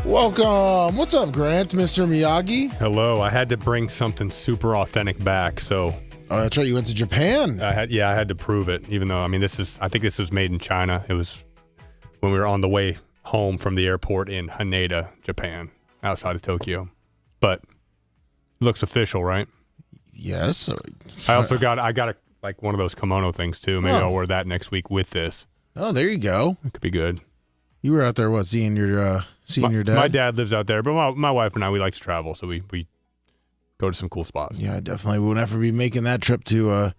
Welcome. What's up, Grant, Mr. Miyagi? Hello. I had to bring something super authentic back, so. Oh, that's right. You went to Japan. I had to prove it, even though, I think this was made in China. It was when we were on the way home from the airport in Haneda, Japan, outside of Tokyo. But it looks official, right? Yes. I got one of those kimono things, too. Maybe I'll wear that next week with this. Oh, there you go. It could be good. You were out there, seeing your dad? My dad lives out there, but my wife and I, we like to travel, so we go to some cool spots. Yeah, I definitely won't ever be making that trip to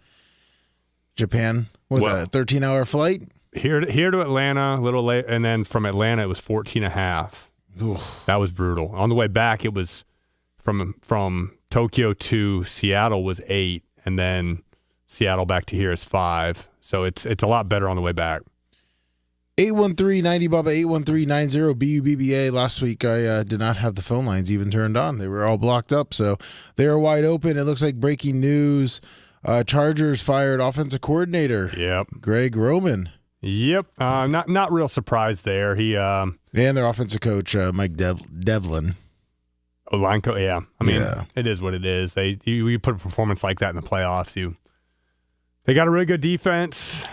Japan. What was that, a 13-hour flight? Here to Atlanta, a little late, and then from Atlanta, it was 14 and a half. Oof. That was brutal. On the way back, it was from Tokyo to Seattle was 8, and then Seattle back to here is 5. So it's a lot better on the way back. 813-90-BUBBA, 813-90-BUBBA. Last week, I did not have the phone lines even turned on. They were all blocked up, so they are wide open. It looks like breaking news. Chargers fired offensive coordinator. Yep. Greg Roman. Yep. Not real surprised there. He and their offensive coach, Mike Devlin. Olanko, yeah. It is what it is. You put a performance like that in the playoffs, they got a really good defense.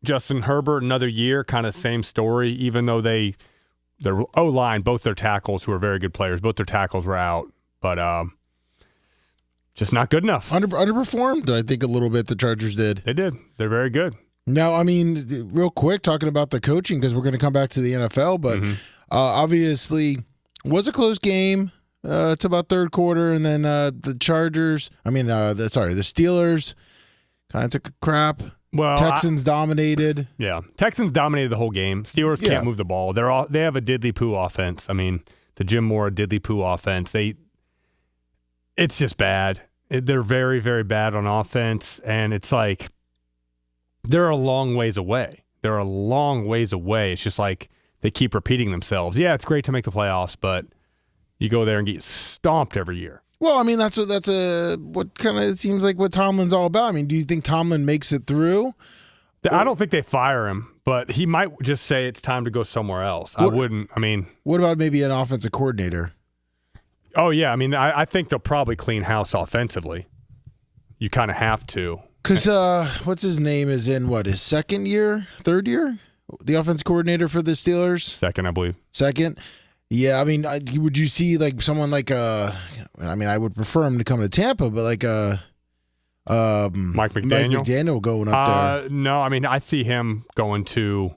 Justin Herbert, another year, kind of same story, even though their O-line, both their tackles, who are very good players, both their tackles were out, but just not good enough. Underperformed, I think, a little bit, the Chargers did. They did. They're very good. Now, real quick, talking about the coaching, because we're going to come back to the NFL, but obviously was a close game to about third quarter, and then the Steelers kind of took a crap. Well, Texans dominated. Yeah, Texans dominated the whole game. Steelers can't move the ball. They have a diddly poo offense. The Jim Mora diddly poo offense. It's just bad. They're very, very bad on offense, and it's like they're a long ways away. It's just like they keep repeating themselves. Yeah, it's great to make the playoffs, but you go there and get stomped every year. Well, that's what kind of it seems like what Tomlin's all about. Do you think Tomlin makes it through? I don't think they fire him, but he might just say it's time to go somewhere else. I wouldn't. What about maybe an offensive coordinator? Oh yeah, I think they'll probably clean house offensively. You kind of have to. Because what's his name is in his second year, third year? The offensive coordinator for the Steelers? Second, I believe. Second. Yeah, would you see someone like I would prefer him to come to Tampa, but Mike McDaniel? Mike McDaniel going up there. No, I see him going to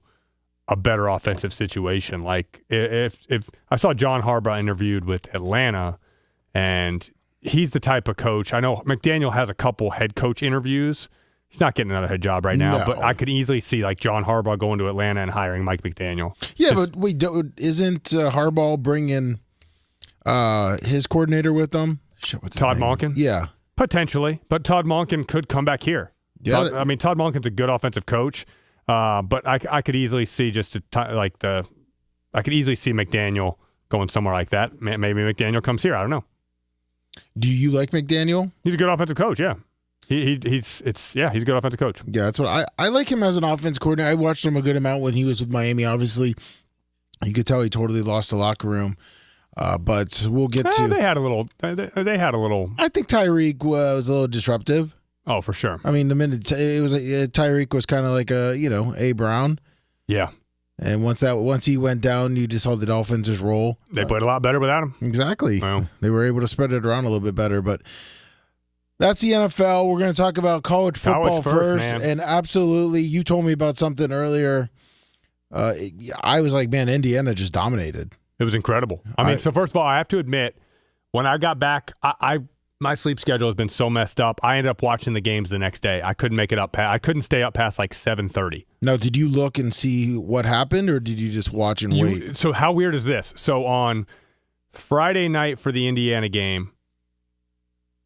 a better offensive situation. Like if I saw John Harbaugh interviewed with Atlanta, and he's the type of coach. I know McDaniel has a couple head coach interviews. He's not getting another head job right now, but I could easily see John Harbaugh going to Atlanta and hiring Mike McDaniel. Yeah, but wait, isn't Harbaugh bringing his coordinator with them? Todd Monken? Yeah. Potentially, but Todd Monken could come back here. Yeah, Todd Monken's a good offensive coach, but I could easily see I could easily see McDaniel going somewhere like that. Maybe McDaniel comes here. I don't know. Do you like McDaniel? He's a good offensive coach. Yeah. He's a good offensive coach. Yeah, that's what I like him as an offense coordinator. I watched him a good amount when he was with Miami. Obviously, you could tell he totally lost the locker room. But we'll get to. They had a little. I think Tyreek was a little disruptive. Oh, for sure. The minute it was Tyreek was kind of like A Brown. Yeah. And once he went down, you just saw the Dolphins just roll. They played a lot better without him. Exactly. Well, they were able to spread it around a little bit better, but. That's the NFL. We're going to talk about college football first. Man. And absolutely, you told me about something earlier. I was like, man, Indiana just dominated. It was incredible. So first of all, I have to admit, when I got back, my sleep schedule has been so messed up. I ended up watching the games the next day. I couldn't make it up. I couldn't stay up past 7:30. Now, did you look and see what happened, or did you just watch and wait? So how weird is this? So on Friday night for the Indiana game,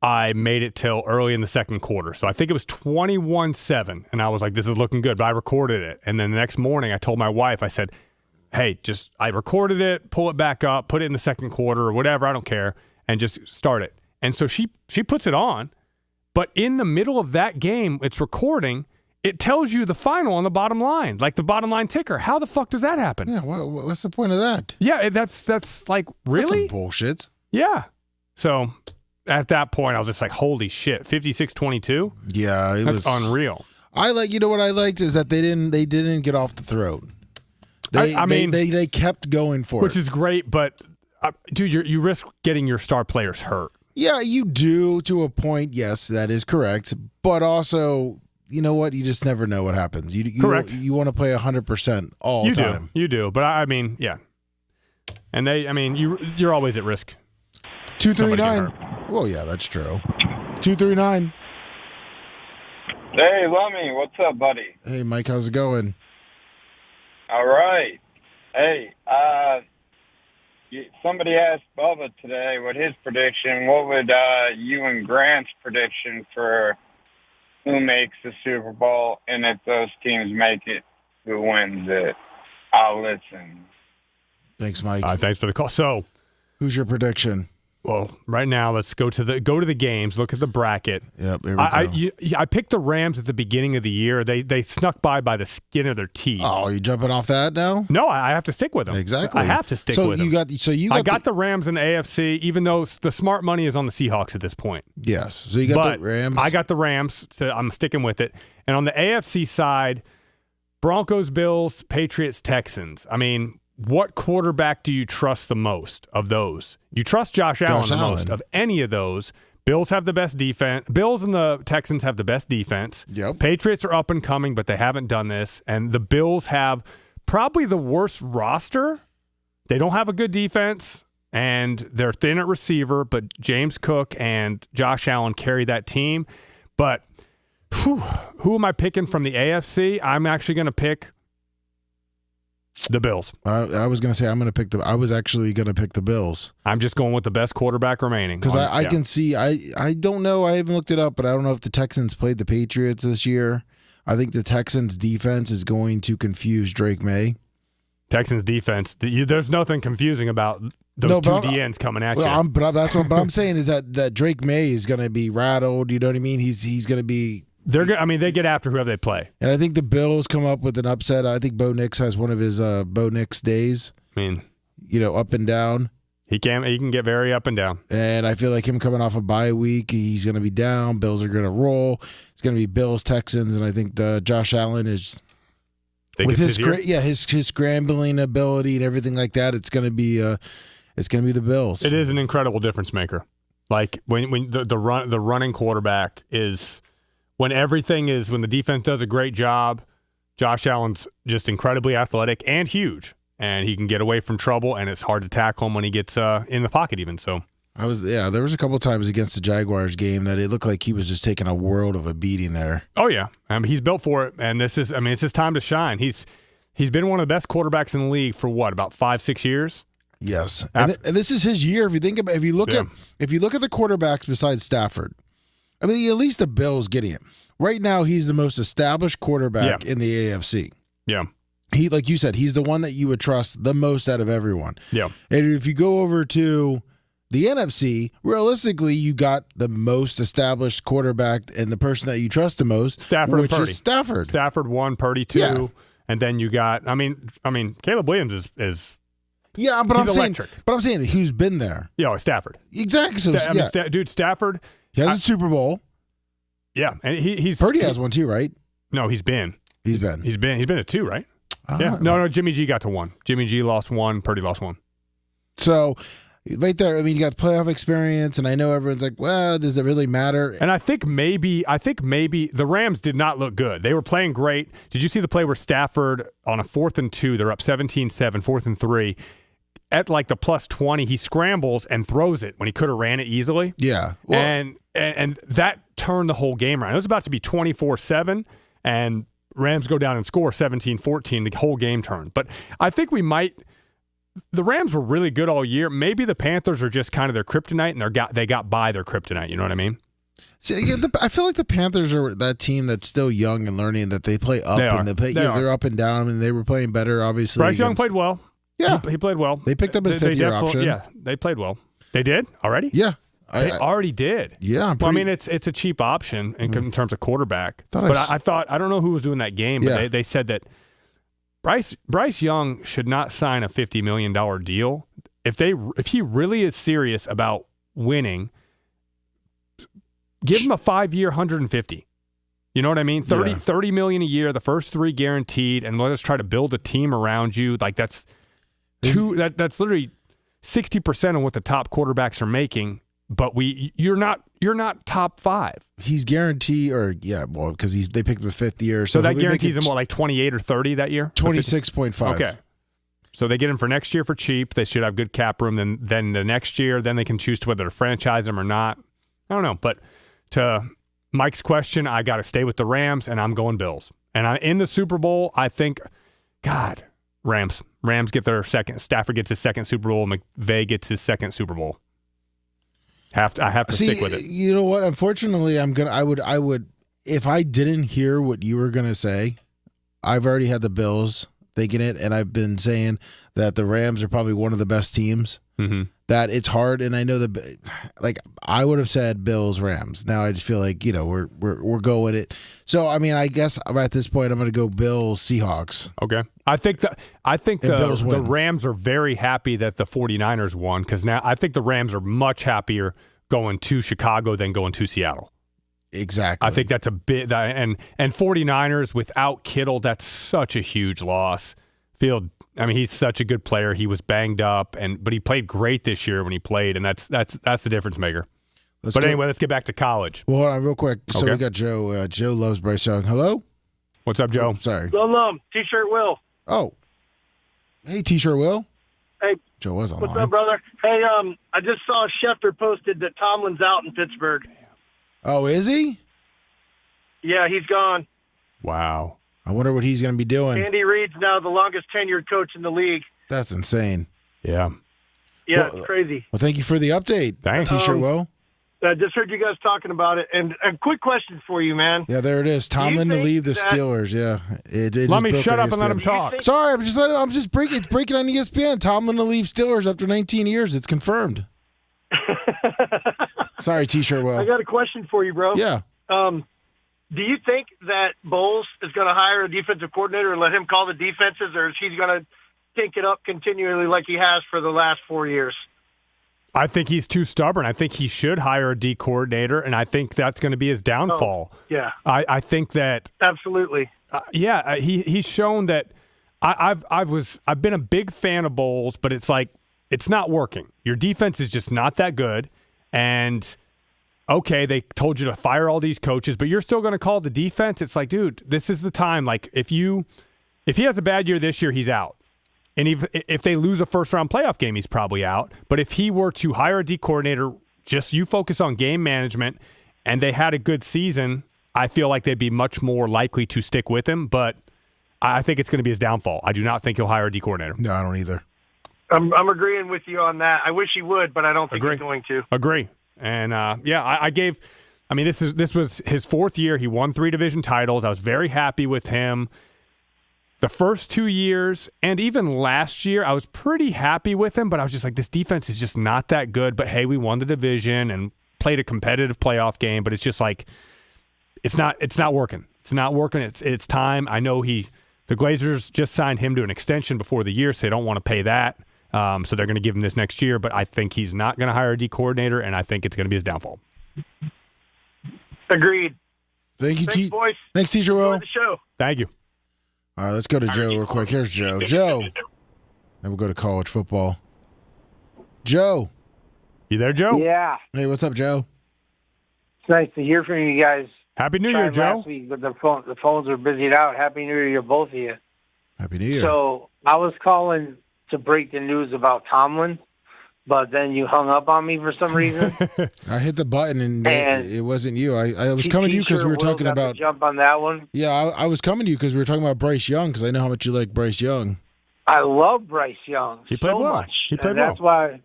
I made it till early in the second quarter. So I think it was 21-7, and I was like, this is looking good, but I recorded it. And then the next morning, I told my wife, I said, hey, I recorded it, pull it back up, put it in the second quarter or whatever, I don't care, and just start it. And so she puts it on, but in the middle of that game, it's recording, it tells you the final on the bottom line, like the bottom line ticker. How the fuck does that happen? Yeah, what's the point of that? Yeah, that's like, really? That's some bullshit. Yeah. So at that point, I was just like, holy shit, 56-22? Yeah, that's unreal. You know what I liked is that they didn't get off the throat. They kept going for it. Which is great, but dude, you risk getting your star players hurt. Yeah, you do to a point. Yes, that is correct. But also, you know what? You just never know what happens. Correct. You want to play 100% all the time. You do. But I mean, yeah. And you're always at risk. 239. Well, yeah, that's true. 239. Hey, Lummy, what's up, buddy? Hey, Mike, how's it going? All right. Hey, somebody asked Bubba today what his prediction. What would you and Grant's prediction for who makes the Super Bowl, and if those teams make it, who wins it? I'll listen. Thanks, Mike. Thanks for the call. So, who's your prediction? Well, right now, let's go to the games. Look at the bracket. Yep, there we go. I picked the Rams at the beginning of the year. They snuck by the skin of their teeth. Oh, you jumping off that now? No, I have to stick with them. Exactly. I have to stick with them. I got the Rams in the AFC, even though the smart money is on the Seahawks at this point. Yes. So you got the Rams. I got the Rams. So I'm sticking with it. And on the AFC side, Broncos, Bills, Patriots, Texans. I mean, what quarterback do you trust the most of those? You trust Josh Allen the most of any of those. Bills have the best defense. Bills and the Texans have the best defense. Yep. Patriots are up and coming, but they haven't done this. And the Bills have probably the worst roster. They don't have a good defense, and they're thin at receiver, but James Cook and Josh Allen carry that team. But who am I picking from the AFC? I'm actually going to pick the Bills. I was going to say I was actually going to pick the Bills. I'm just going with the best quarterback remaining. Because I can see, I don't know, I haven't looked it up, but I don't know if the Texans played the Patriots this year. I think the Texans defense is going to confuse Drake May. Texans defense, there's nothing confusing about those two DNs coming at you. But I'm saying is that Drake May is going to be rattled. You know what I mean? He's going to be. They get after whoever they play. And I think the Bills come up with an upset. I think Bo Nix has one of his Bo Nix days. I mean, up and down. He can get very up and down. And I feel like him coming off a bye week, he's going to be down. Bills are going to roll. It's going to be Bills, Texans, and I think Josh Allen is with his scrambling ability and everything like that. It's going to be the Bills. It is an incredible difference maker. Like when the running quarterback is. When the defense does a great job, Josh Allen's just incredibly athletic and huge, and he can get away from trouble, and it's hard to tackle him when he gets in the pocket even. So there was a couple times against the Jaguars game that it looked like he was just taking a world of a beating there. Oh yeah, he's built for it, and it's his time to shine. He's been one of the best quarterbacks in the league for about 5-6 years. Yes, and this is his year. If you look at the quarterbacks besides Stafford. I mean, at least the Bills getting it. Right now, he's the most established quarterback in the AFC. Yeah. He, like you said, he's the one that you would trust the most out of everyone. Yeah. And if you go over to the NFC, realistically, you got the most established quarterback and the person that you trust the most, Stafford, which is Stafford. Stafford 1, Purdy 2, and then you got. I mean, Caleb Williams is. Yeah, but he's electric. I'm saying who's been there? Yeah, Stafford. Exactly. So, dude, Stafford. He has a Super Bowl. Yeah, and he's Purdy has one too, right? No, he's been at 2, right? Yeah. No, Jimmy G got to 1. Jimmy G lost 1. Purdy lost 1. So, right there, I mean, you got playoff experience, and I know everyone's like, well, does it really matter? And I think maybe the Rams did not look good. They were playing great. Did you see the play where Stafford on a 4th and 2, they're up 17-7, 4th and 3. At like the +20, he scrambles and throws it when he could have ran it easily. Yeah. Well, and that turned the whole game around. It was about to be 24-7, and Rams go down and score 17-14. The whole game turned. But I think the Rams were really good all year. Maybe the Panthers are just kind of their kryptonite, and they got by their kryptonite. You know what I mean? See, I feel like the Panthers are that team that's still young and learning that they play up they're up and down. I mean, they were playing better, obviously. Bryce Young played well. Yeah. He played well. They picked up his 5th-year option. Yeah, they played well. They did already? Yeah. They already did. Yeah. I mean, it's a cheap option in terms of quarterback. I thought, I don't know who was doing that game, but they said that Bryce Young should not sign a $50 million deal. If he really is serious about winning, give him a 5-year, $150. You know what I mean? $30 million a year, the first 3 guaranteed, and let us try to build a team around you. Like that's literally 60% of what the top quarterbacks are making. But you're not top 5. He's guaranteed, because they picked him 5th year. So that guarantees him like 28 or 30 that year? 26.5. Okay. So they get him for next year for cheap. They should have good cap room. Then the next year, then they can choose to whether to franchise him or not. I don't know. But to Mike's question, I got to stay with the Rams, and I'm going Bills. And I'm in the Super Bowl. I think, God, Rams get their second. Stafford gets his second Super Bowl. McVay gets his second Super Bowl. I have to stick with it. You know what? Unfortunately, I would if I didn't hear what you were gonna say, I've already had the Bills thinking it, and I've been saying that the Rams are probably one of the best teams. Mm-hmm. That it's hard, and I know I would have said Bills Rams. Now I just feel like we're going it. So I mean, I guess at this point I'm going to go Bills Seahawks. Okay, I think the Rams are very happy that the 49ers won, because now I think the Rams are much happier going to Chicago than going to Seattle. Exactly. I think that's a bit and 49ers without Kittle, that's such a huge loss. He's such a good player. He was banged up, but he played great this year when he played, and that's the difference maker. Anyway, let's get back to college. Well, hold on real quick. So we got Joe. Joe loves Bryce Young. Hello? What's up, Joe? Oh, sorry. T-shirt Will. Oh. Hey, T-shirt Will. Hey. Joe was online. What's up, brother? Hey, I just saw Schefter posted that Tomlin's out in Pittsburgh. Oh, is he? Yeah, he's gone. Wow. I wonder what he's going to be doing. Andy Reid's now the longest tenured coach in the league. That's insane. Yeah. Yeah, it's crazy. Well, thank you for the update. Thanks. T-shirt Will. I just heard you guys talking about it. And a quick question for you, man. Yeah, there it is. Tomlin to leave the Steelers. Yeah. Let me shut up and let him talk. Sorry, I'm just breaking on ESPN. Tomlin to leave Steelers after 19 years. It's confirmed. Sorry, T-shirt Will. I got a question for you, bro. Yeah. Do you think that Bowles is going to hire a defensive coordinator and let him call the defenses, or is he going to take it up continually like he has for the last 4 years? I think he's too stubborn. I think he should hire a D coordinator, and I think that's going to be his downfall. Oh, yeah. I think that absolutely. He's shown that I've been a big fan of Bowles, but it's like it's not working. Your defense is just not that good, and okay, they told you to fire all these coaches, but you're still going to call the defense. It's like, dude, this is the time. Like, if he has a bad year this year, he's out. And if they lose a first-round playoff game, he's probably out. But if he were to hire a D coordinator, just you focus on game management, and they had a good season, I feel like they'd be much more likely to stick with him. But I think it's going to be his downfall. I do not think he'll hire a D coordinator. No, I don't either. I'm agreeing with you on that. I wish he would, but I don't think he's going to. Agree. And this was his 4th year. He won 3 division titles. I was very happy with him. The first 2 years and even last year, I was pretty happy with him, but I was just like, this defense is just not that good. But hey, we won the division and played a competitive playoff game, but it's just like it's not working. It's not working. It's time. I know the Glazers just signed him to an extension before the year, so they don't want to pay that. So they're going to give him this next year, but I think he's not going to hire a D coordinator, and I think it's going to be his downfall. Agreed. Thank you, Thanks, boys. Thanks, Teacher Will. Enjoy the show. Thank you. All right, let's go to Joe real quick. Here's Joe. Joe. Then we'll go to college football. Joe. You there, Joe? Yeah. Hey, what's up, Joe? It's nice to hear from you guys. Happy New Year, Joe. Last week, but the phones were busied out. Happy New Year to both of you. Happy New Year. So I was calling to break the news about Tomlin, but then you hung up on me for some reason. I hit the button and it wasn't you. I was coming to you because we were talking about jump on that one. Yeah, I was coming to you because we were talking about Bryce Young because I know how much you like Bryce Young. I love Bryce Young. He played so well. much. He played That's why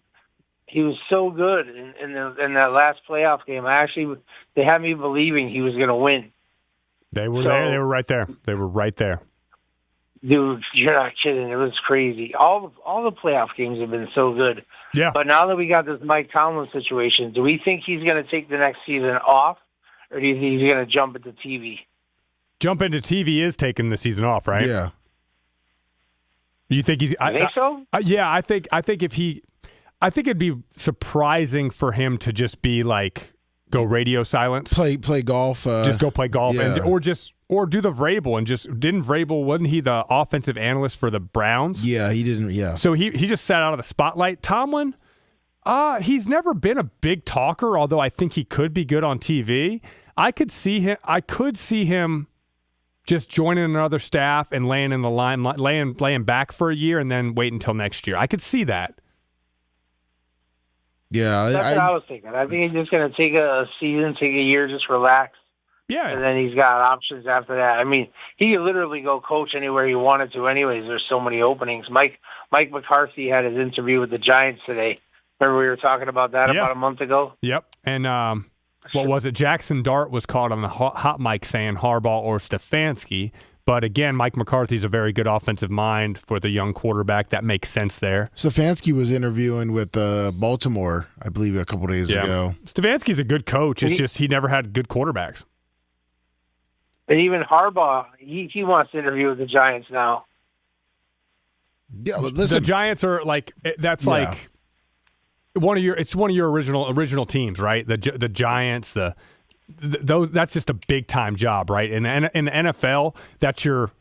he was so good in that last playoff game. They had me believing he was going to win. They were there. They were right there. They were right there. Dude, you're not kidding. It was crazy. All the playoff games have been so good. Yeah. But now that we got this Mike Tomlin situation, do we think he's going to take the next season off, or do you think he's going to jump into TV? Jump into TV is taking the season off, right? Yeah. You think he's? I think so. Yeah, I think it'd be surprising for him to just be like go radio silence, play golf, just go play golf, yeah. or do the Vrabel and just didn't Vrabel, wasn't he the offensive analyst for the Browns? Yeah, he didn't. Yeah, so he just sat out of the spotlight. Tomlin, he's never been a big talker, although I think he could be good on TV. I could see him just joining another staff and laying in the line, laying back for a year, and then wait until next year. I could see that. Yeah, that's what I was thinking. I think he's just going to take a season, take a year, just relax. Yeah, and then he's got options after that. I mean, he could literally go coach anywhere he wanted to. Anyways, there's so many openings. Mike McCarthy had his interview with the Giants today. Remember we were talking about that about a month ago? Yep. And what was it? Jackson Dart was caught on the hot mic saying Harbaugh or Stefanski. But again, Mike McCarthy's a very good offensive mind for the young quarterback. That makes sense there. Stefanski was interviewing with Baltimore, I believe, a couple days ago. Stefanski's a good coach. It's just he never had good quarterbacks. And even Harbaugh, he wants to interview with the Giants now. Yeah, but listen, the Giants are like like one of your original teams, right? The Giants, those that's just a big time job, right? In the NFL, that's your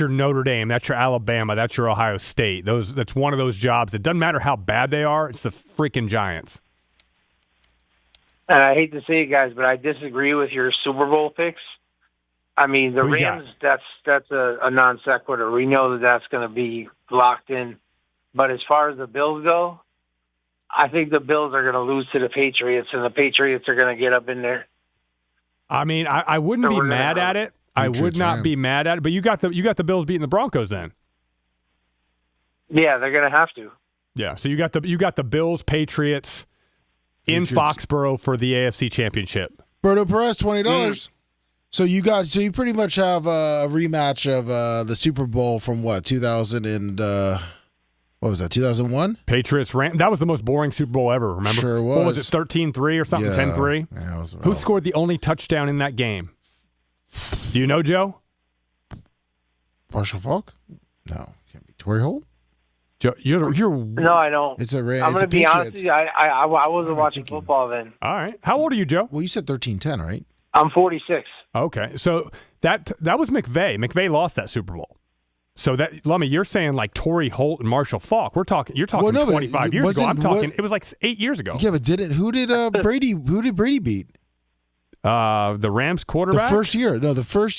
Notre Dame, that's your Alabama, that's your Ohio State. That's one of those jobs. It doesn't matter how bad they are. It's the freaking Giants. And I hate to say it, guys, but I disagree with your Super Bowl picks. I mean, the Rams, that's a non sequitur. We know that's going to be locked in. But as far as the Bills go, I think the Bills are going to lose to the Patriots, and the Patriots are going to get up in there. I mean, I wouldn't be mad at it. I would not be mad at it. But you got the Bills beating the Broncos then. Yeah, they're going to have to. Yeah, so you got the Bills Patriots in Foxborough for the AFC Championship. Berto Perez, $20. So you pretty much have a rematch of the Super Bowl from what 2000 and what was that 2001? Patriots ran. That was the most boring Super Bowl ever. Remember? Sure was. What was it? 13-3 or something? 10-3. Yeah, Who scored the only touchdown in that game? Do you know, Joe? Marshall Faulk? No, can't be. Torrey Holt? Joe, you're no, I don't. It's a Rams. I'm going to be honest with you. I wasn't watching football then. All right. How old are you, Joe? Well, you said 13-10, right? I'm 46. Okay, so that was McVay. McVay lost that Super Bowl. So that Lummy, you're saying like Torrey Holt and Marshall Faulk. You're talking 25 years ago. I'm talking. It was like 8 years ago. Yeah, but who did Brady beat? The Rams quarterback. The first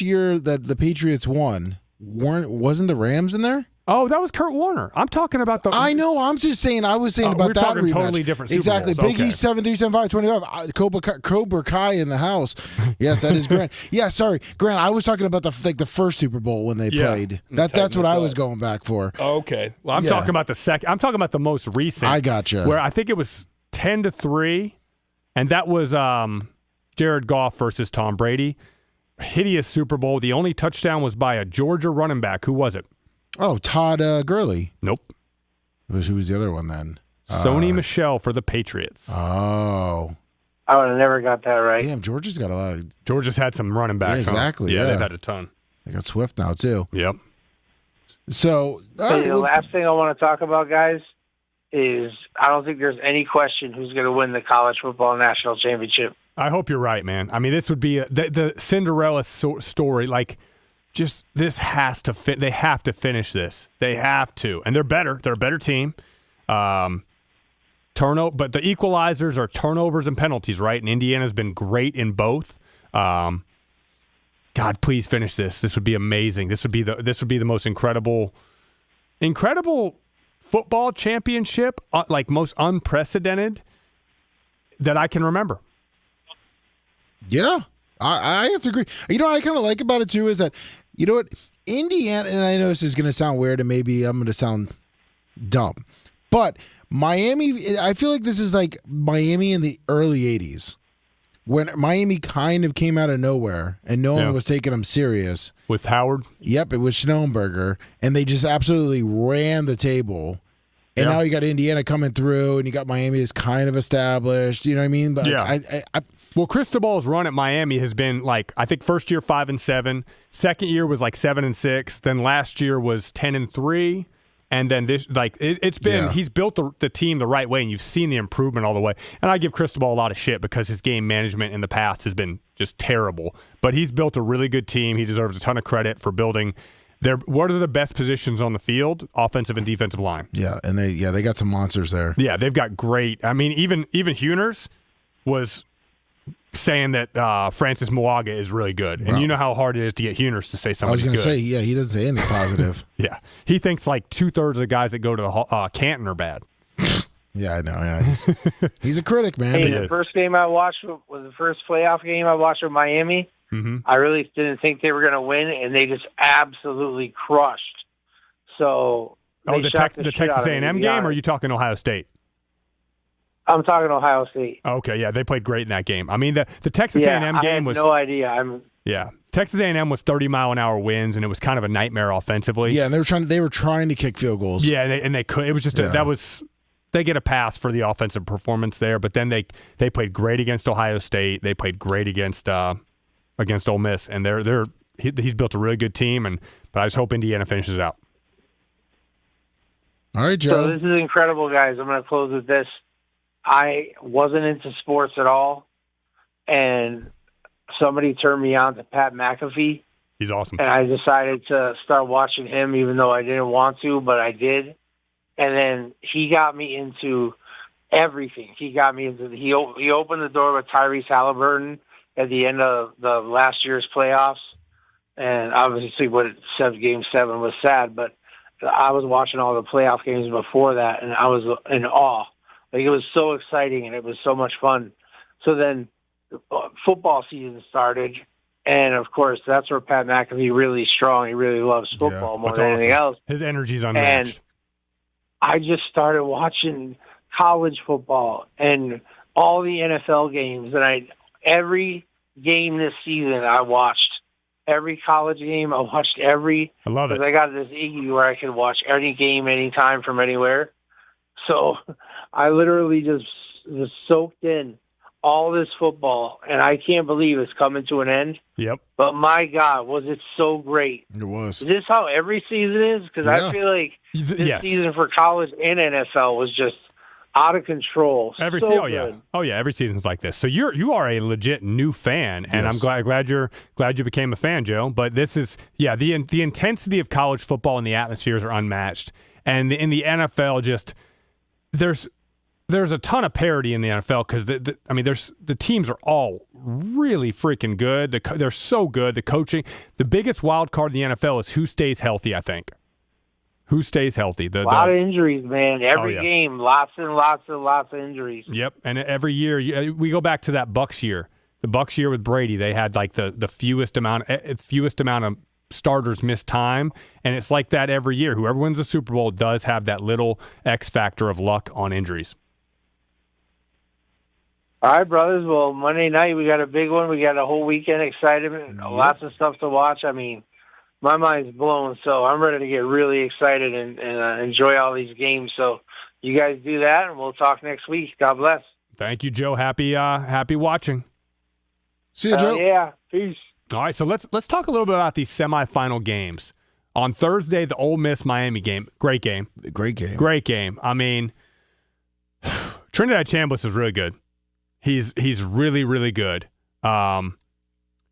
year that the Patriots won, wasn't the Rams in there? Oh, that was Kurt Warner. I'm talking about the. I know. I'm just saying. I was saying about we're that talking rematch. Totally different. Super exactly. Bowls. Big East 7-3-7-5-25. Cobra Kai in the house. Yes, that is Grant. Yeah, sorry, Grant. I was talking about the first Super Bowl when they played. That's what I was going back for. Okay. Well, I'm talking about the second. I'm talking about the most recent. I gotcha. Where I think it was 10-3, and that was Jared Goff versus Tom Brady. Hideous Super Bowl. The only touchdown was by a Georgia running back. Who was it? Oh, Todd Gurley. Nope. Who was the other one then? Sony Michel for the Patriots. Oh. I would have never got that right. Damn, Georgia's got a lot of... Georgia's had some running backs. Yeah, exactly. Yeah, they've had a ton. They got Swift now, too. Yep. So... the last thing I want to talk about, guys, is I don't think there's any question who's going to win the college football national championship. I hope you're right, man. I mean, this would be the Cinderella story. Like, just this has to fit. They have to finish this. They have to, and they're better. They're a better team. But the equalizers are turnovers and penalties, right? And Indiana's been great in both. God, please finish this. This would be amazing. This would be the most incredible football championship, like most unprecedented that I can remember. Yeah, I have to agree. You know what I kind of like about it, too, is that, you know what, Indiana, and I know this is going to sound weird and maybe I'm going to sound dumb, but Miami, I feel like this is like Miami in the early 80s, when Miami kind of came out of nowhere and no one was taking them serious. With Howard? Yep, it was Schnellenberger, and they just absolutely ran the table. And now you got Indiana coming through, and you got Miami is kind of established. You know what I mean? But Well, Cristobal's run at Miami has been like, I think first year 5-7, second year was like 7-6, then last year was 10-3. And then this, like, it's been, he's built the team the right way, and you've seen the improvement all the way. And I give Cristobal a lot of shit because his game management in the past has been just terrible. But he's built a really good team. He deserves a ton of credit for building what are the best positions on the field, offensive and defensive line. Yeah, and they got some monsters there. Yeah, they've got great. I mean, even Huners was saying that Francis Moaga is really good. And you know how hard it is to get Huners to say something good. I was going to say, he doesn't say anything positive. Yeah. He thinks like 2/3 of the guys that go to the Canton are bad. Yeah, I know. Yeah, he's a critic, man. Hey, the first game I watched was the first playoff game I watched with Miami. Mm-hmm. I really didn't think they were going to win, and they just absolutely crushed. So the Texas A&M game, or are you talking Ohio State? I'm talking Ohio State. Okay, yeah, they played great in that game. I mean, the Texas A&M game was no idea. Texas A&M was 30-mile-an-hour winds, and it was kind of a nightmare offensively. Yeah, and they were trying to kick field goals. Yeah, and they could. It was just they get a pass for the offensive performance there, but then they played great against Ohio State. They played great against Ole Miss, and he's built a really good team. But I just hope Indiana finishes it out. All right, Joe. So this is incredible, guys. I'm going to close with this. I wasn't into sports at all, and somebody turned me on to Pat McAfee. He's awesome. And I decided to start watching him, even though I didn't want to, but I did. And then he got me into everything. He opened the door with Tyrese Halliburton at the end of the last year's playoffs. And obviously Game 7 was sad, but I was watching all the playoff games before that, and I was in awe. Like, it was so exciting, and it was so much fun. So then football season started, and, of course, that's where Pat McAfee really strong. He really loves football more than anything else. His energy's unmatched. And I just started watching college football and all the NFL games, and every game this season I watched. Every college game, I watched every. I love it. Because I got this Iggy where I could watch any game, anytime, from anywhere. So I literally just was soaked in all this football, and I can't believe it's coming to an end. Yep. But my God, was it so great. It was. Is this how every season is? Because I feel like this season for college and NFL was just out of control. Every season's like this. So you are a legit new fan, and I'm glad you became a fan, Joe. But this is the intensity of college football and the atmospheres are unmatched, and in the NFL, just there's a ton of parity in the NFL because the teams are all really freaking good. They're so good. The coaching, the biggest wild card in the NFL is who stays healthy. I think. Who stays healthy? A lot of injuries, man. Every game, lots and lots of injuries. Yep, and every year we go back to that Bucs year. The Bucs year with Brady, they had like the fewest amount of starters missed time, and it's like that every year. Whoever wins the Super Bowl does have that little X factor of luck on injuries. All right, brothers. Well, Monday night we got a big one. We got a whole weekend excitement. Lots of stuff to watch. I mean, my mind's blown, so I'm ready to get really excited and enjoy all these games. So you guys do that, and we'll talk next week. God bless. Thank you, Joe. Happy watching. See you, Joe. Yeah, peace. All right, so let's talk a little bit about these semifinal games. On Thursday, the Ole Miss-Miami game. Great game. Great game. I mean, Trinidad Chambliss is really good. He's really, really good.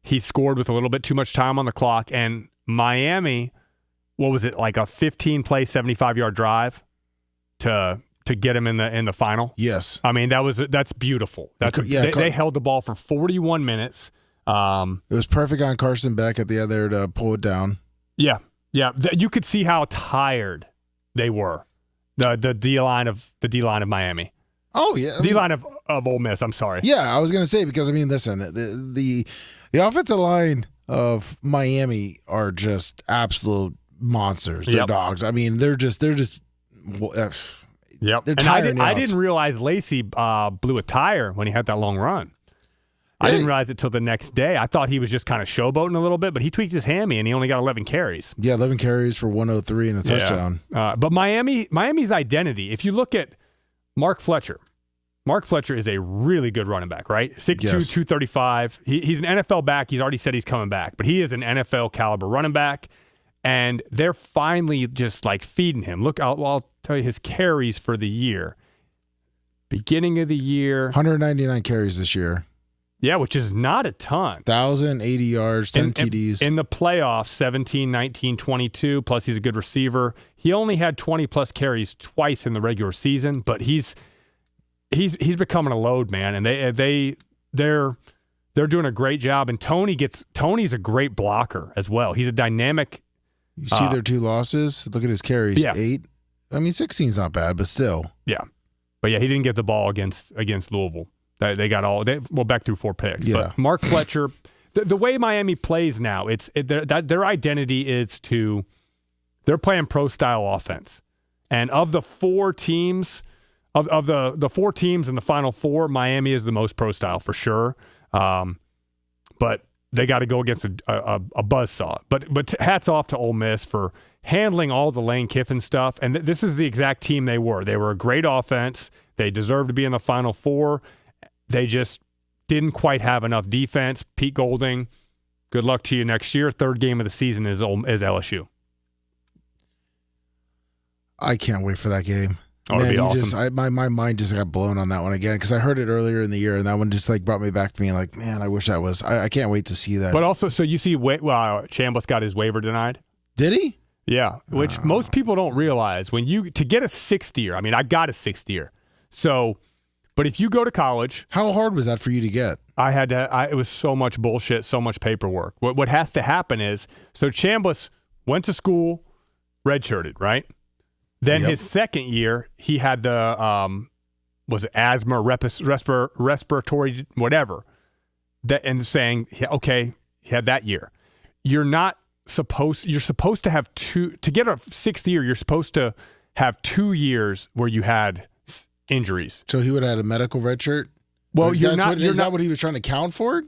He scored with a little bit too much time on the clock, and Miami, what was it, like a 15-play, 75-yard drive to get him in the final? Yes. I mean, that's beautiful. They held the ball for 41 minutes. It was perfect on Carson Beck at the other to pull it down. Yeah. You could see how tired they were. The D-line of Miami. Oh yeah, D-line of Ole Miss. I'm sorry. Yeah, I was gonna say because I mean, listen, the offensive line of Miami are just absolute monsters. They're dogs. I mean, they're just. Yep. They're tired. I didn't realize Lacey blew a tire when he had that long run. I didn't realize it till the next day. I thought he was just kind of showboating a little bit, but he tweaked his hammy and he only got 11 carries. Yeah, 11 carries for 103 and a touchdown. But Miami's identity, if you look at Mark Fletcher is a really good running back, right? 6'2", 235. He's an NFL back. He's already said he's coming back, but he is an NFL caliber running back, and they're finally just like feeding him. Look, I'll tell you his carries for the year. Beginning of the year. 199 carries this year. Yeah, which is not a ton. 1,080 yards, 10 TDs. In the playoffs, 17, 19, 22, plus he's a good receiver. He only had 20-plus carries twice in the regular season, but he's becoming a load, man, and they're doing a great job. And Tony's a great blocker as well. He's a dynamic. You see their 2 losses? Look at his carries. 8. I mean, 16's not bad, but still. Yeah. But, yeah, he didn't get the ball against Louisville. They got back through 4 picks. Yeah. But Mark Fletcher, the way Miami plays now, their identity is they're playing pro-style offense. And of the 4 teams, of the 4 teams in the Final Four, Miami is the most pro-style for sure. But they got to go against a buzzsaw. But hats off to Ole Miss for handling all the Lane Kiffin stuff. And this is the exact team they were. They were a great offense. They deserved to be in the Final Four. They just didn't quite have enough defense. Pete Golding, good luck to you next year. 3rd game of the season is LSU. I can't wait for that game. Oh, man, it'd be awesome. My mind just got blown on that one again because I heard it earlier in the year, and that one just like brought me back to being like, man, I wish that was. I can't wait to see that. But also, so you see, Chambliss got his waiver denied. Did he? Yeah, which most people don't realize. To get a 6th year, I mean, I got a 6th year. So, but if you go to college, how hard was that for you to get? I had to. It was so much bullshit, so much paperwork. What has to happen is, so Chambliss went to school, redshirted, right? Then his 2nd year, he had the was it asthma, respiratory, whatever. And saying, okay, he had that year. You're supposed to have 2 to get a 6th year. You're supposed to have 2 years where you had injuries. So he would have had a medical red shirt? Well, is that what he was trying to count for?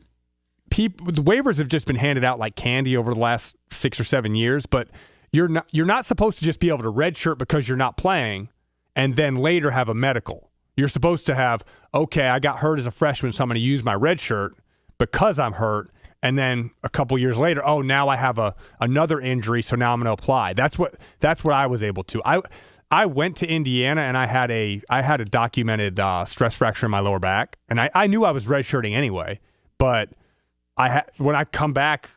The waivers have just been handed out like candy over the last 6 or 7 years, but you're not supposed to just be able to redshirt because you're not playing and then later have a medical. You're supposed to have, okay, I got hurt as a freshman, so I'm going to use my red shirt because I'm hurt, and then a couple years later, oh, now I have another injury, so now I'm going to apply. That's what I was able to. I went to Indiana and I had a documented stress fracture in my lower back, and I knew I was redshirting anyway. But when I come back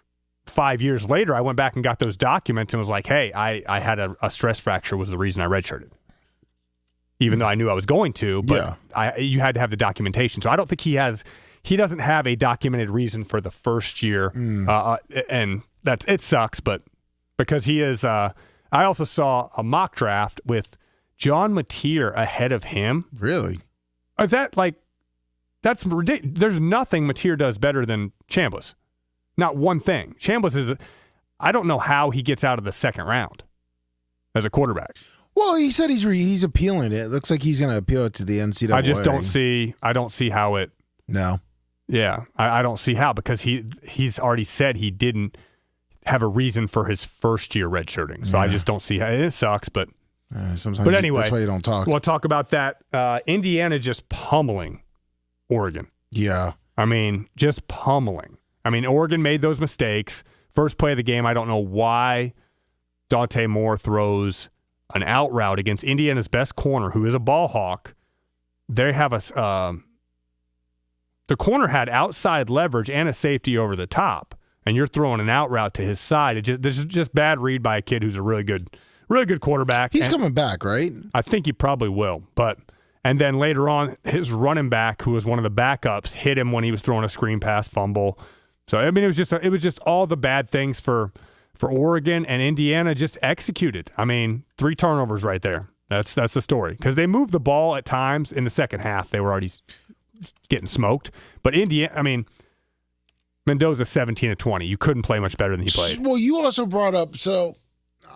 5 years later, I went back and got those documents and was like, hey, I had a stress fracture was the reason I redshirted. Even though I knew I was going to, but you had to have the documentation. So I don't think he doesn't have a documented reason for the first year, and it sucks. But because he is, I also saw a mock draft with John Mateer ahead of him. Really? Is that like that's ridiculous? There's nothing Mateer does better than Chambliss. Not one thing. Chambliss is. I don't know how he gets out of the 2nd round as a quarterback. Well, he said he's appealing it. It looks like he's going to appeal it to the NCAA. I just don't see how it. No. Yeah, I don't see how, because he's already said he didn't have a reason for his first year redshirting. So I just don't see how it sucks. But anyway, that's why you don't talk. We'll talk about that. Indiana just pummeling Oregon. Yeah, I mean, just pummeling. I mean, Oregon made those mistakes. First play of the game, I don't know why Dante Moore throws an out route against Indiana's best corner, who is a ball hawk. They have the corner had outside leverage and a safety over the top, and you're throwing an out route to his side. This is just bad read by a kid who's a really good quarterback. He's coming back, right? I think he probably will. And then later on, his running back, who was one of the backups, hit him when he was throwing a screen pass fumble. So I mean, it was just all the bad things for Oregon, and Indiana just executed. I mean, 3 turnovers right there. That's the story, because they moved the ball at times in the second half. They were already getting smoked. But Indiana, I mean, Mendoza 17 of 20. You couldn't play much better than he played. Well, you also brought up, so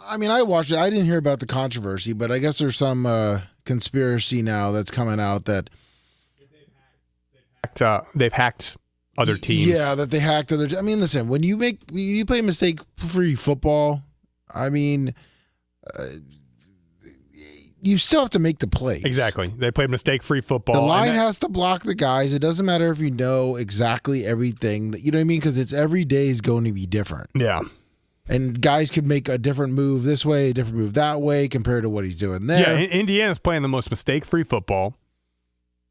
I mean, I watched it. I didn't hear about the controversy, but I guess there's some conspiracy now that's coming out that they've hacked other teams. Yeah, that they hacked other. I mean, listen, when you play mistake-free football, I mean, you still have to make the plays. Exactly. They play mistake-free football. The line has to block the guys. It doesn't matter if you know exactly everything. You know what I mean? Because it's every day is going to be different. Yeah. And guys could make a different move this way, a different move that way compared to what he's doing there. Yeah, Indiana's playing the most mistake-free football.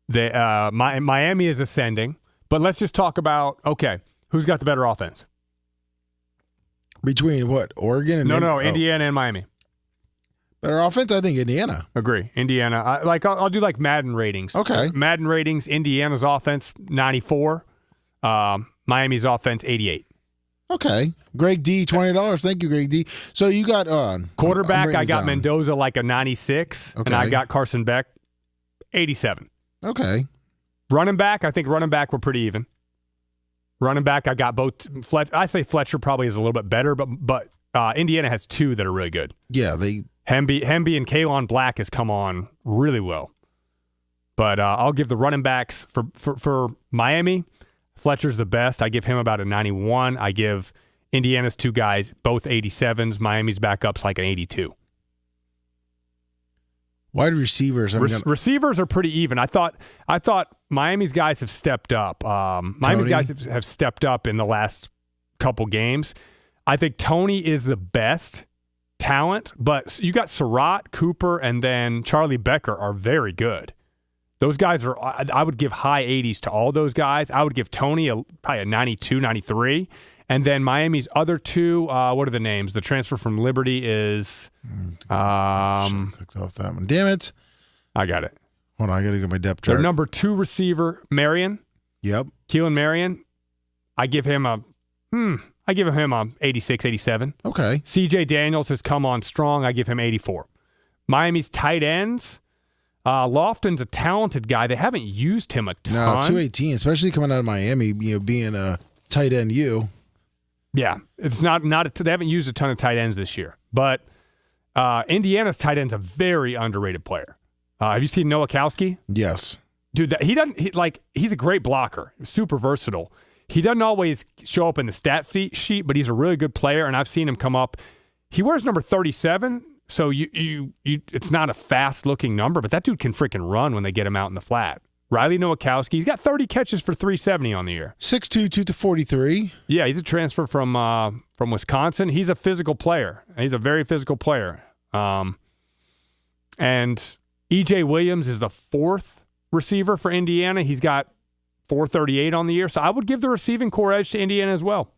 Miami is ascending. But let's just talk about, okay, who's got the better offense? Between what? Oregon and Indiana and Miami. Better offense, I think Indiana. Agree. Indiana. I'll do like Madden ratings. Okay. Madden ratings, Indiana's offense, 94. Miami's offense, 88. Okay. Greg D, $20. Thank you, Greg D. So you got quarterback, I got Mendoza like a 96. Okay. And I got Carson Beck, 87. Okay. Running back, I think running back were pretty even. Running back, I got both. I say Fletcher probably is a little bit better, but Indiana has two that are really good. Yeah, Hemby and Kaylon Black has come on really well. But I'll give the running backs for Miami. Fletcher's the best. I give him about a 91. I give Indiana's two guys both 87s. Miami's backup's like an 82. Wide receivers. Receivers are pretty even. I thought Miami's guys have stepped up. Miami's guys have stepped up in the last couple games. I think Tony is the best talent, but you got Surratt, Cooper, and then Charlie Becker are very good. Those guys are, I would give high 80s to all those guys. I would give Tony probably a 92, 93. And then Miami's other two, what are the names? The transfer from Liberty is... clicked off that one. Damn it. I got it. Hold on, I got to get my depth chart. Their number 2 receiver, Marion. Yep. Keelan Marion. I give him a 86, 87. Okay. CJ Daniels has come on strong. I give him 84. Miami's tight ends. Lofton's a talented guy. They haven't used him a ton. No, 218, especially coming out of Miami, being a tight end Yeah, it's not they haven't used a ton of tight ends this year. But Indiana's tight end's a very underrated player. Have you seen Nowakowski? Yes. Dude, he's a great blocker, super versatile. He doesn't always show up in the stat sheet, but he's a really good player, and I've seen him come up. He wears number 37, so you it's not a fast-looking number, but that dude can freaking run when they get him out in the flat. Riley Nowakowski, he's got 30 catches for 370 on the year. 6'2", 243. Yeah, he's a transfer from Wisconsin. He's a physical player. He's a very physical player. And E.J. Williams is the 4th receiver for Indiana. He's got 438 on the year. So I would give the receiving core edge to Indiana as well.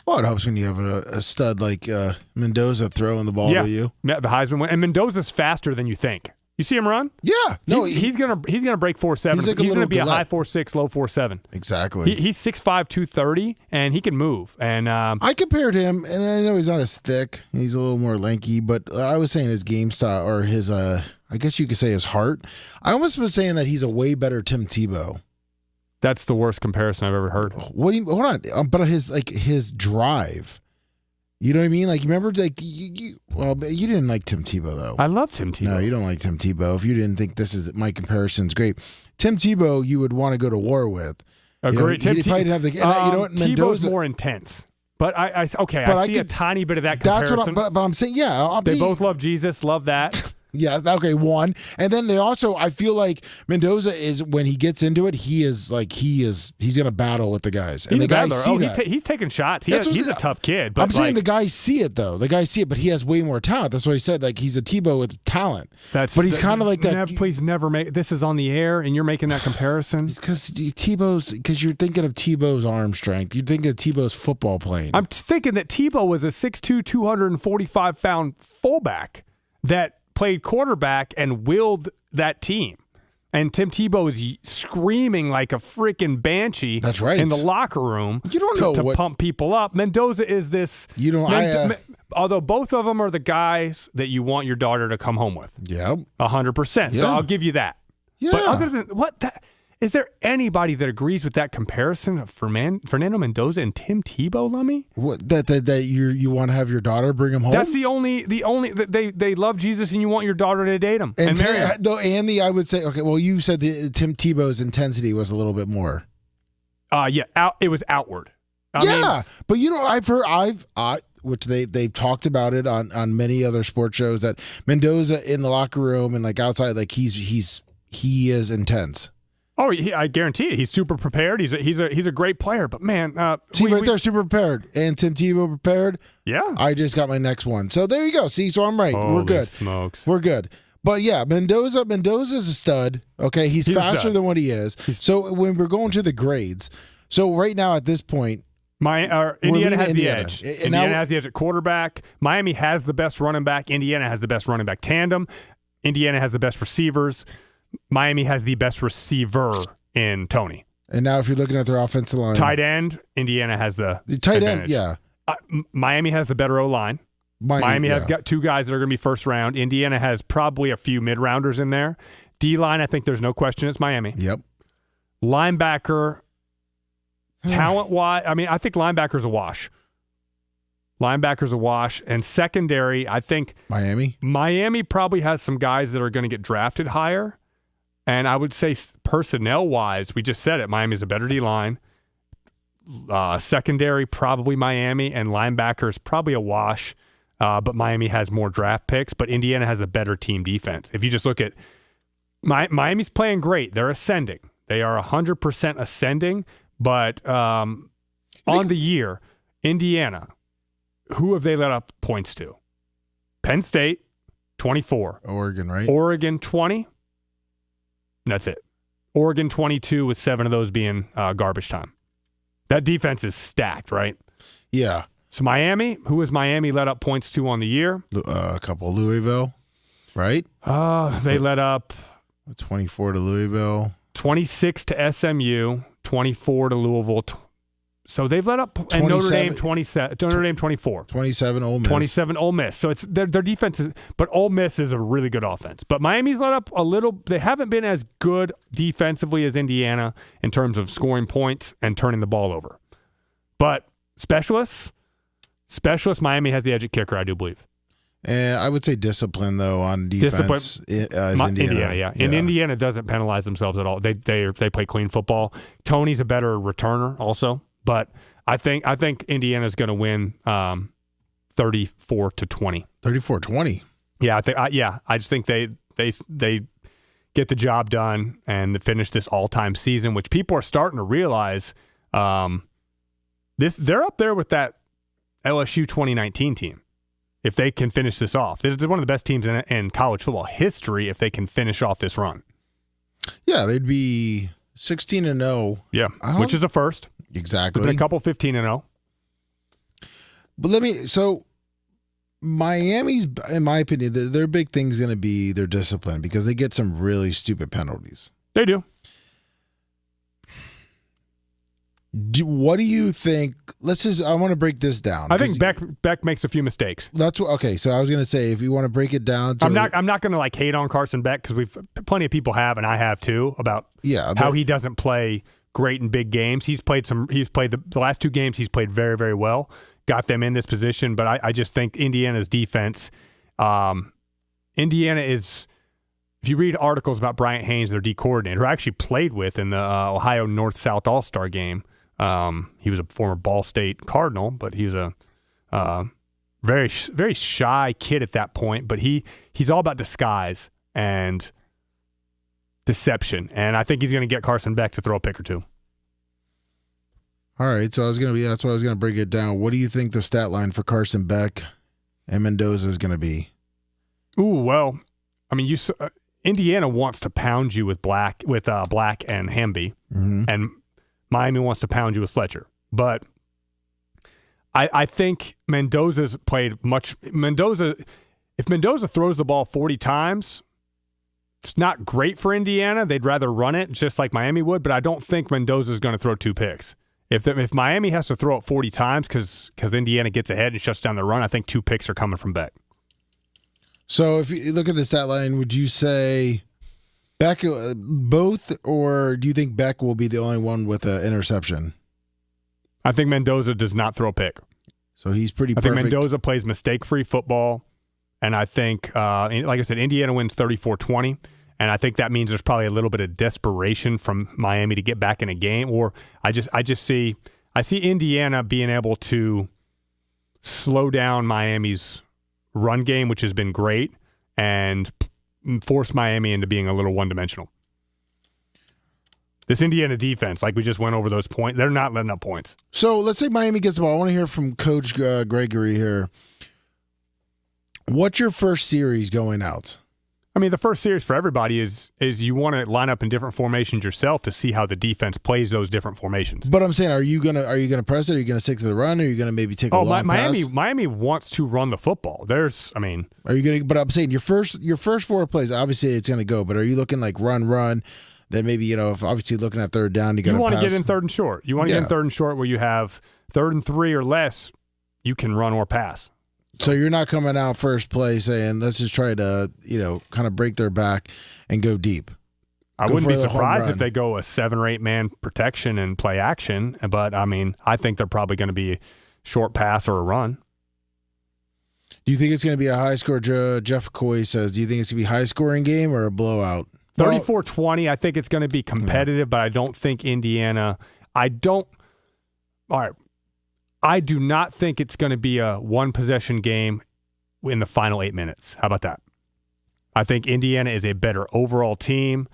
Well, it helps when you have a stud like Mendoza throwing the ball to you. Yeah, the Heisman win. And Mendoza's faster than you think. You see him run? Yeah. No, he's gonna break 4.7. He's gonna be a high 4.6, low 4.7. Exactly. He's 6'5", 230, and he can move. And I compared him, and I know he's not as thick. He's a little more lanky, but I was saying his game style or his I guess you could say his heart. I almost was saying that he's a way better Tim Tebow. That's the worst comparison I've ever heard. What do you hold on? But his drive. You know what I mean? Like, remember, like, you didn't like Tim Tebow, though. I love Tim Tebow. No, you don't like Tim Tebow. If you didn't think my comparison's great. Tim Tebow, you would want to go to war with. Agreed. You know, you know what? Tebow's more intense. But I see a tiny bit of that comparison. That's what I'm saying. Yeah. They both love Jesus, love that. Yeah, okay, one. And then they also, I feel like Mendoza is, when he gets into it, he's going to battle with the guys. And the guys see that. He's taking shots. He's a tough kid. But I'm saying the guys see it, though. The guys see it, but he has way more talent. That's what he said. Like, he's a Tebow with talent. But he's kind of like that. Please never make, this is on the air, and you're making that comparison. Because you're thinking of Tebow's arm strength. You're thinking of Tebow's football playing. I'm thinking that Tebow was a 6'2", 245-pound fullback that played quarterback and willed that team. And Tim Tebow is screaming like a freaking banshee. That's right. In the locker room. You don't know to pump people up. Mendoza is this. Although both of them are the guys that you want your daughter to come home with. Yeah. 100%. Yeah. So I'll give you that. Yeah. But other than is there anybody that agrees with that comparison of Fernando Mendoza and Tim Tebow, Lummy? What, that you want to have your daughter bring him home? That's the only they love Jesus and you want your daughter to date him. And Andy, I would say, okay, well, you said Tim Tebow's intensity was a little bit more. It was outward. But which they've talked about it on many other sports shows, that Mendoza in the locker room and like outside, like he is intense. Oh, I guarantee it. He's super prepared. He's a great player. But man, there, super prepared, and Tim Tebow prepared. Yeah, I just got my next one. So there you go. See, so I'm right. Holy We're good. Smokes. We're good. But yeah, Mendoza's a stud. Okay, he's faster than what he is. So when we're going to the grades, so right now at this point, Indiana has the edge. Indiana has the edge at quarterback. Miami has the best running back. Indiana has the best running back tandem. Indiana has the best receivers. Miami has the best receiver in Tony. And now if you're looking at their offensive line. Tight end, Indiana has the tight advantage. end, yeah. Miami has the better O-line. Miami has got 2 guys that are going to be first round. Indiana has probably a few mid-rounders in there. D-line, I think there's no question it's Miami. Yep. Linebacker, talent-wise, I think linebacker's a wash. And secondary, I think Miami probably has some guys that are going to get drafted higher. And I would say personnel-wise, we just said it, Miami's a better D-line. Secondary, probably Miami, and linebackers, probably a wash. But Miami has more draft picks, but Indiana has a better team defense. If you just look at Miami's playing great. They're ascending. They are 100% ascending. But on the year, Indiana, who have they let up points to? Penn State, 24. Oregon, right? Oregon, 20. That's it. Oregon, 22, with 7 of those being garbage time. That defense is stacked, right? Yeah. So Miami, who has Miami let up points to on the year? A couple. Louisville, right? They let up 24 to Louisville. 26 to SMU, 24 to Louisville. So they've let up, and Notre Dame 27, Notre Dame 24. 27 Ole Miss. 27 Ole Miss. So it's their defense is, but Ole Miss is a really good offense. But Miami's let up a little. They haven't been as good defensively as Indiana in terms of scoring points and turning the ball over. But specialists, Miami has the edge at kicker, I do believe. And I would say discipline, though, on defense is Indiana. Yeah. And Indiana doesn't penalize themselves at all. They play clean football. Tony's a better returner also. But I think Indiana's going to win 34-20. 34-20. Yeah, I just think they get the job done and finish this all-time season, which people are starting to realize. They're up there with that LSU 2019 team. If they can finish this off, this is one of the best teams in college football history. If they can finish off this run, yeah, they'd be 16-0. Yeah, which is a first. Exactly. With a couple 15-0. But so Miami's, in my opinion, their big thing is going to be their discipline because they get some really stupid penalties. They do. What do you think? I want to break this down. I think Beck makes a few mistakes. That's what. Okay, so I was going to say, if you want to break it down, I'm not going to hate on Carson Beck because plenty of people have, and I have too, about how he doesn't play great in big games. He's played the last 2 games. He's played very, very well. Got them in this position, but I just think Indiana's defense. Indiana is. If you read articles about Bryant Haynes, their D coordinator, who I actually played with in the Ohio North-South All-Star game. He was a former Ball State Cardinal, but he was a very, very shy kid at that point. But he's all about disguise and deception, and I think he's going to get Carson Beck to throw a pick or 2. All right, so that's why I was going to break it down. What do you think the stat line for Carson Beck and Mendoza is going to be? Ooh, well, Indiana wants to pound you with Black and Hamby, and Miami wants to pound you with Fletcher. But I think Mendoza's played much. If Mendoza throws the ball 40 times, it's not great for Indiana. They'd rather run it just like Miami would, but I don't think Mendoza's going to throw 2 picks. If Miami has to throw it 40 times because Indiana gets ahead and shuts down the run, I think 2 picks are coming from Beck. So if you look at the stat line, would you say Beck both, or do you think Beck will be the only one with an interception? I think Mendoza does not throw a pick. So he's pretty perfect. I think Mendoza plays mistake-free football, and I think, like I said, Indiana wins 34-20, And I think that means there's probably a little bit of desperation from Miami to get back in a game. Or I see Indiana being able to slow down Miami's run game, which has been great, and force Miami into being a little one-dimensional. This Indiana defense, like we just went over those points, they're not letting up points. So let's say Miami gets the ball. I want to hear from Coach Gregory here. What's your first series going out? I mean, the first series for everybody is you want to line up in different formations yourself to see how the defense plays those different formations. But I'm saying, are you gonna press it? Are you gonna stick to the run? Or are you gonna maybe take a long pass? Miami wants to run the football. Are you gonna? But I'm saying your first 4 plays, obviously it's gonna go. But are you looking like run? Then maybe if obviously looking at third down, you want to get in third and short. You want to get in third and short where you have 3rd and 3 or less. You can run or pass. So you're not coming out first play saying, let's just try to, kind of break their back and go deep. I wouldn't be surprised if they go a 7 or 8 man protection and play action. But, I mean, I think they're probably going to be a short pass or a run. Do you think it's going to be a high score? Jeff Coy says, do you think it's going to be a high-scoring game or a blowout? 34-20, I think it's going to be competitive, but I don't think Indiana – all right. I do not think it's going to be a one-possession game in the final 8 minutes. How about that? I think Indiana is a better overall team.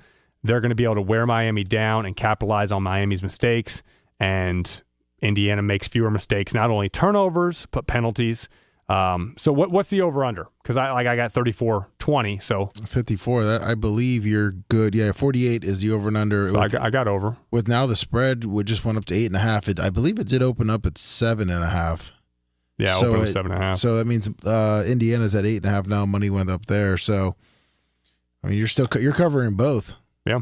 They're going to be able to wear Miami down and capitalize on Miami's mistakes, and Indiana makes fewer mistakes, not only turnovers, but penalties. So what's the over-under? Because I got 34-20, so 54. That I believe you're good. Yeah, 48 is the over and under. So I got over. With now the spread, we just went up to 8.5. I believe it did open up at 7.5. Yeah, open up 7.5. So that means Indiana's at 8.5 now. Money went up there. So I mean, you're covering both. Yeah.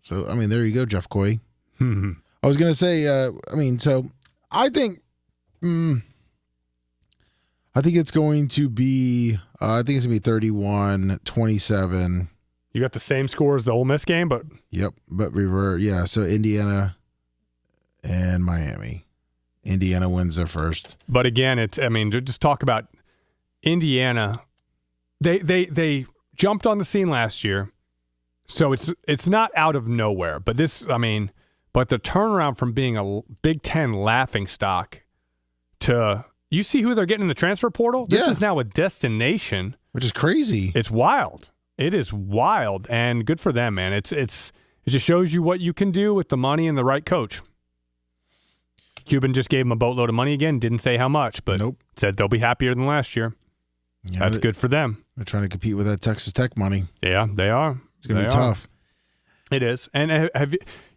So I mean, there you go, Jeff Coy. I was gonna say, so I think. I think it's going to be 31-27. You got the same score as the Ole Miss game, but revert. Yeah, so Indiana and Miami. Indiana wins their first. But again, just talk about Indiana. They jumped on the scene last year, so it's not out of nowhere. But but the turnaround from being a Big Ten laughingstock to you see who they're getting in the transfer portal? This is now a destination. Which is crazy. It's wild. It is wild, and good for them, man. It just shows you what you can do with the money and the right coach. Cuban just gave them a boatload of money again. Didn't say how much, but said they'll be happier than last year. Yeah, that's good for them. They're trying to compete with that Texas Tech money. Yeah, they are. It's going to be tough. It is. And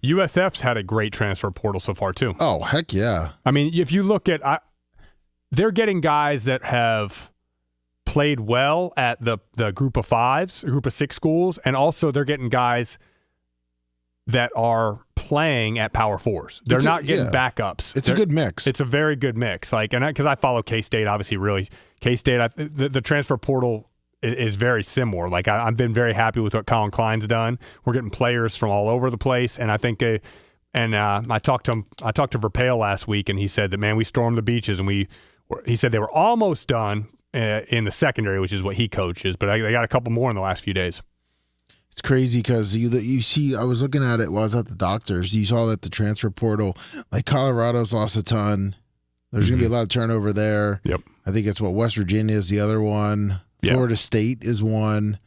USF's had a great transfer portal so far, too. Oh, heck yeah. I mean, if you look at they're getting guys that have played well at the group of 5s, group of 6 schools, and also they're getting guys that are playing at Power 4s. They're not getting backups. It's a good mix. It's a very good mix. Because I follow K-State, obviously, really. K-State, the transfer portal is very similar. I've been very happy with what Colin Klein's done. We're getting players from all over the place, and I think I talked to Verpale last week, and he said that, man, we stormed the beaches, and he said they were almost done in the secondary, which is what he coaches, but they got a couple more in the last few days. It's crazy because you see, I was looking at it while I was at the doctor's. You saw that the transfer portal, Colorado's lost a ton. There's going to be a lot of turnover there. Yep. I think it's West Virginia is the other one. Yep. Florida State is one.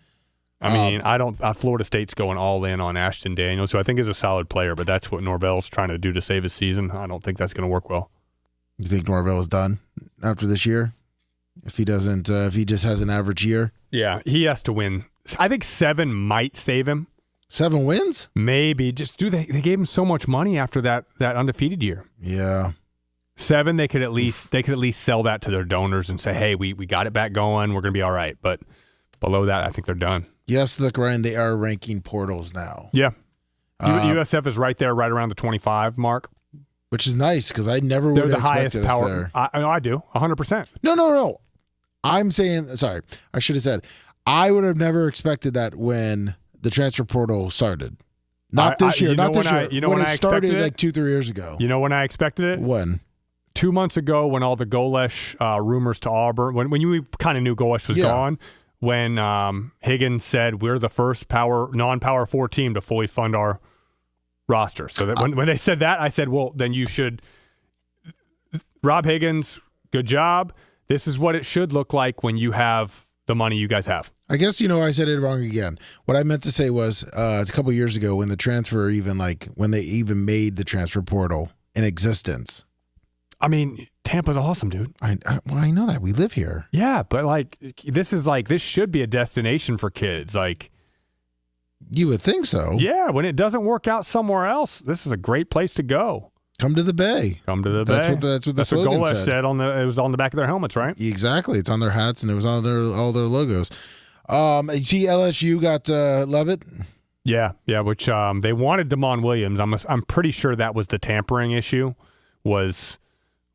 Florida State's going all in on Ashton Daniels, who I think is a solid player, but that's what Norvell's trying to do to save his season. I don't think that's going to work well. You think Norvell is done after this year? If he doesn't, if he just has an average year? Yeah, he has to win. I think 7 might save him. 7 wins? Maybe. They gave him so much money after that undefeated year. Yeah. 7, they could at least sell that to their donors and say, hey, we got it back going. We're going to be all right. But below that, I think they're done. Yes, look, Ryan, they are ranking portals now. Yeah. USF is right there, right around the 25 mark. Which is nice because I never would have expected us there. I do, 100%. No. I'm saying, sorry, I should have said, I would have never expected that when the transfer portal started. Not this year. When it started 2-3 years ago. You know when I expected it? When? 2 months ago when all the Golesh rumors to Auburn, when you kind of knew Golesh was gone, when Higgins said we're the first non-Power 4 team to fully fund our roster. So that when they said that, I said, well, then you should. Rob Higgins, good job. This is what it should look like when you have the money you guys have. I guess, I said it wrong again. What I meant to say was a couple years ago when the transfer when they even made the transfer portal in existence. I mean, Tampa's awesome, dude. I know that. We live here. Yeah, but this should be a destination for kids. Like, you would think so. Yeah, when it doesn't work out somewhere else, this is a great place to go. Come to the Bay. Come to the Bay. That's what the slogan said. It was on the back of their helmets, right? Exactly. It's on their hats and it was on all their logos. You see LSU got Levitt? Yeah, which they wanted Damon Williams. I'm pretty sure that was the tampering issue, was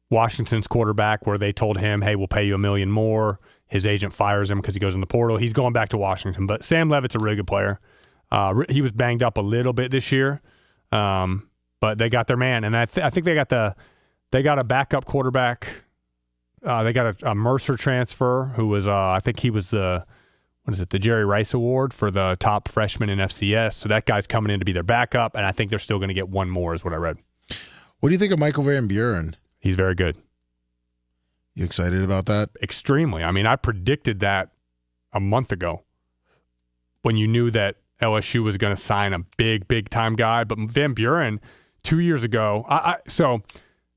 Washington's quarterback, where they told him, hey, we'll pay you $1 million more. His agent fires him because he goes in the portal. He's going back to Washington. But Sam Levitt's a really good player. He was banged up a little bit this year. But they got their man, and I think they got a backup quarterback. They got a Mercer transfer who was I think he was the Jerry Rice Award for the top freshman in FCS. So that guy's coming in to be their backup, and I think they're still going to get one more, is what I read. What do you think of Michael Van Buren? He's very good. You excited about that? Extremely. I mean, I predicted that a month ago when you knew that LSU was going to sign a big time guy, but Van Buren. 2 years ago, so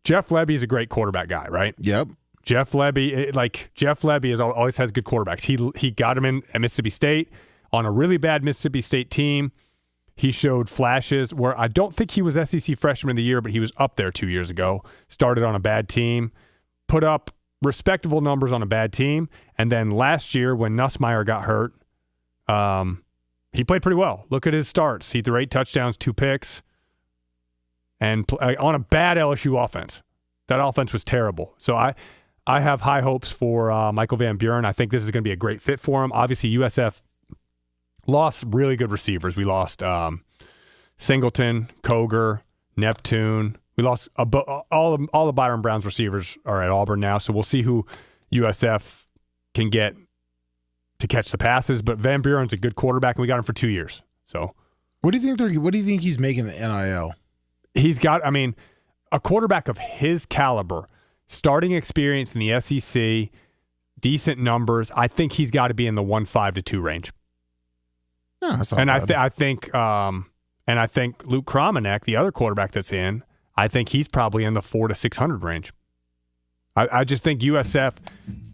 Jeff Lebby is a great quarterback guy, right? Yep. Jeff Lebby always has good quarterbacks. He got him in at Mississippi State on a really bad Mississippi State team. He showed flashes where I don't think he was SEC Freshman of the Year, but he was up there 2 years ago. Started on a bad team, put up respectable numbers on a bad team, and then last year when Nussmeier got hurt, he played pretty well. Look at his starts. He threw 8 touchdowns, 2 picks. And on a bad LSU offense. That offense was terrible. So I have high hopes for Michael Van Buren. I think this is going to be a great fit for him. Obviously, USF lost really good receivers. We lost Singleton, Koger, Neptune. We lost all the Byron Brown's receivers are at Auburn now. So we'll see who USF can get to catch the passes. But Van Buren's a good quarterback, and we got him for 2 years. So what do you think he's making the NIL? He's got, a quarterback of his caliber, starting experience in the SEC, decent numbers. I think he's got to be in the 1.5 to 2 range. No, that's not and bad. I think Luke Kromenek, the other quarterback that's in, I think he's probably in the 400 to 600 range. I just think USF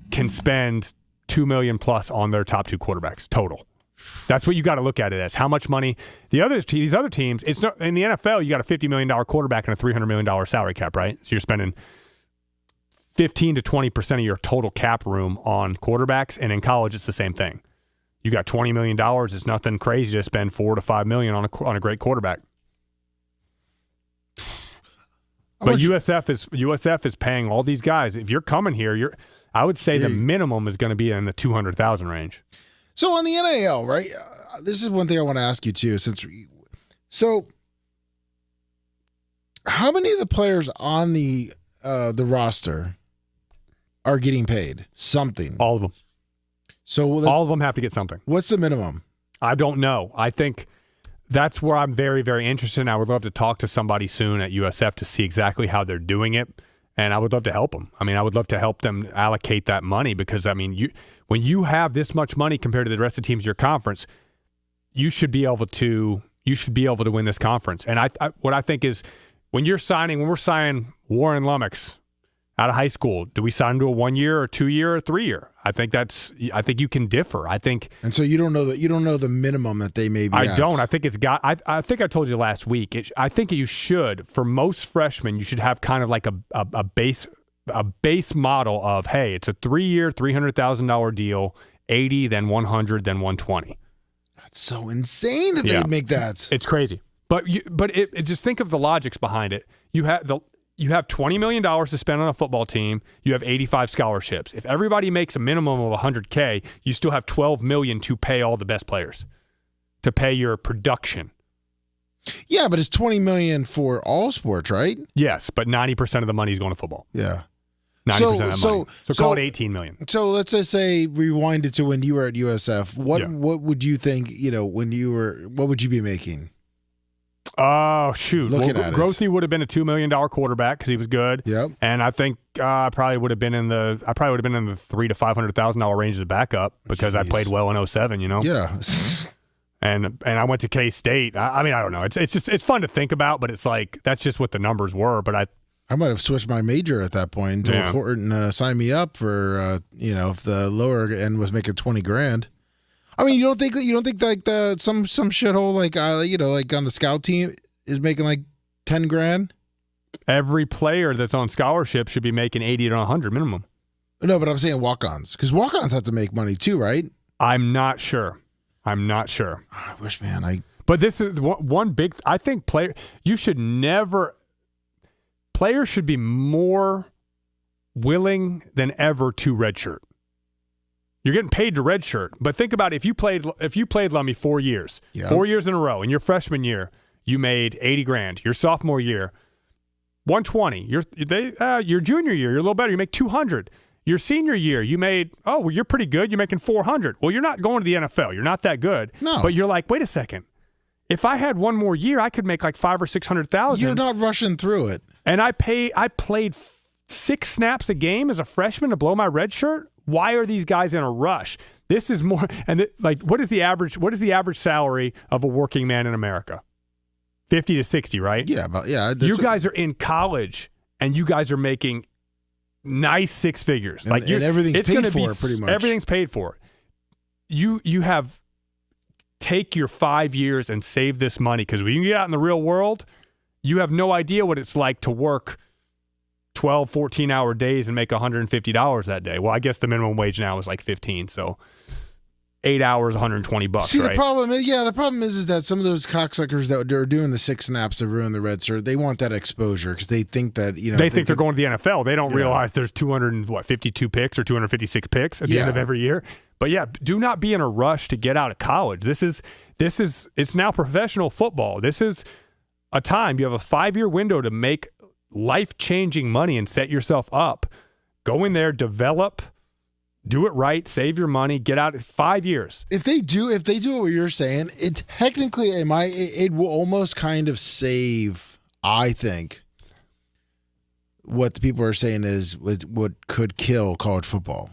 can spend $2 million plus on their top 2 quarterbacks total. That's what you got to look at it as. How much money these other teams? It's not in the NFL. You got a $50 million quarterback and a $300 million salary cap, right? So you're spending 15 to 20% of your total cap room on quarterbacks, and in college it's the same thing. You got $20 million. It's nothing crazy to spend $4 to $5 million on a great quarterback. But USF is paying all these guys. If you're coming here, I would say the minimum is going to be in the 200,000 range. So on the NIL, right? This is one thing I want to ask you too. So, how many of the players on the roster are getting paid something? All of them. So all of them have to get something. What's the minimum? I don't know. I think that's where I'm very, very interested. And I would love to talk to somebody soon at USF to see exactly how they're doing it. And I would love to help them. I would love to help them allocate that money because, when you have this much money compared to the rest of the teams in your conference, you should be able to win this conference. And what I think is when we're signing Warren Lummox out of high school, do we sign him to a 1 year or 2 year or 3 year? I think you can differ. And so you don't know the minimum that they may be. I don't. I think it's got. I think I told you last week. I think you should, for most freshmen, you should have kind of like a base model of, hey, it's a 3 year, $300,000 deal, 80, then 100, then 120. That's so insane that they'd make that. It's crazy. But just think of the logics behind it. You have $20 million to spend on a football team. You have 85 scholarships. If everybody makes a minimum of $100K, you still have $12 million to pay all the best players, to pay your production. Yeah, but it's $20 million for all sports, right? Yes, but 90% of the money is going to football. Yeah. 90% of that money. So call it $18 million. So let's just say rewind it to when you were at USF. What would you think, what would you be making? Oh, shoot. Looking at Grothy would have been a $2 million quarterback because he was good. Yep. And I think I probably would have been in the $300,000 to $500,000 range as a backup because I played well in 2007, Yeah. And I went to K-State. I mean, I don't know. It's fun to think about, but it's like that's just what the numbers were. But I might have switched my major at that point until Horton signed me up for if the lower end was making $20,000. I mean, you don't think like some shithole like like on the scout team is making like $10,000? Every player that's on scholarship should be making $80 to $100 minimum. No, but I'm saying walk-ons because walk-ons have to make money too, right? I'm not sure. I wish, man. But this is one big. I think players should be more willing than ever to redshirt. You're getting paid to redshirt, but think about it. If you played Lummy 4 years, 4 years in a row, in your freshman year, you made $80,000. Your sophomore year, $120,000. Your junior year, you're a little better. You make $200,000. Your senior year, you made you're pretty good. You're making $400,000. Well, you're not going to the NFL. You're not that good. No, but you're like, wait a second. If I had one more year, I could make like $500,000 or $600,000. You're not rushing through it. And I played 6 snaps a game as a freshman to blow my red shirt. Why are these guys in a rush? This is more, and what is the average salary of a working man in America? 50 to 60, right? Yeah, You guys are in college, and you guys are making nice 6 figures. And everything's paid for, pretty much. Everything's paid for. You have take your 5 years and save this money because when you get out in the real world, you have no idea what it's like to work 12, 14-hour days and make $150 that day. Well, I guess the minimum wage now is like 15, so 8 hours, $120. See, right? the problem is that some of those cocksuckers that are doing the 6 snaps to ruin the red shirt, they want that exposure because they think that they think they're going to the NFL. They don't realize there's 252 picks or 256 picks at the end of every year. But yeah, do not be in a rush to get out of college. It's now professional football. This is a time you have a 5-year window to make life-changing money and set yourself up. Go in there, develop, do it right, save your money, get out in 5 years. If they do what you're saying, it technically it will almost kind of save, I think, what the people are saying is what could kill college football.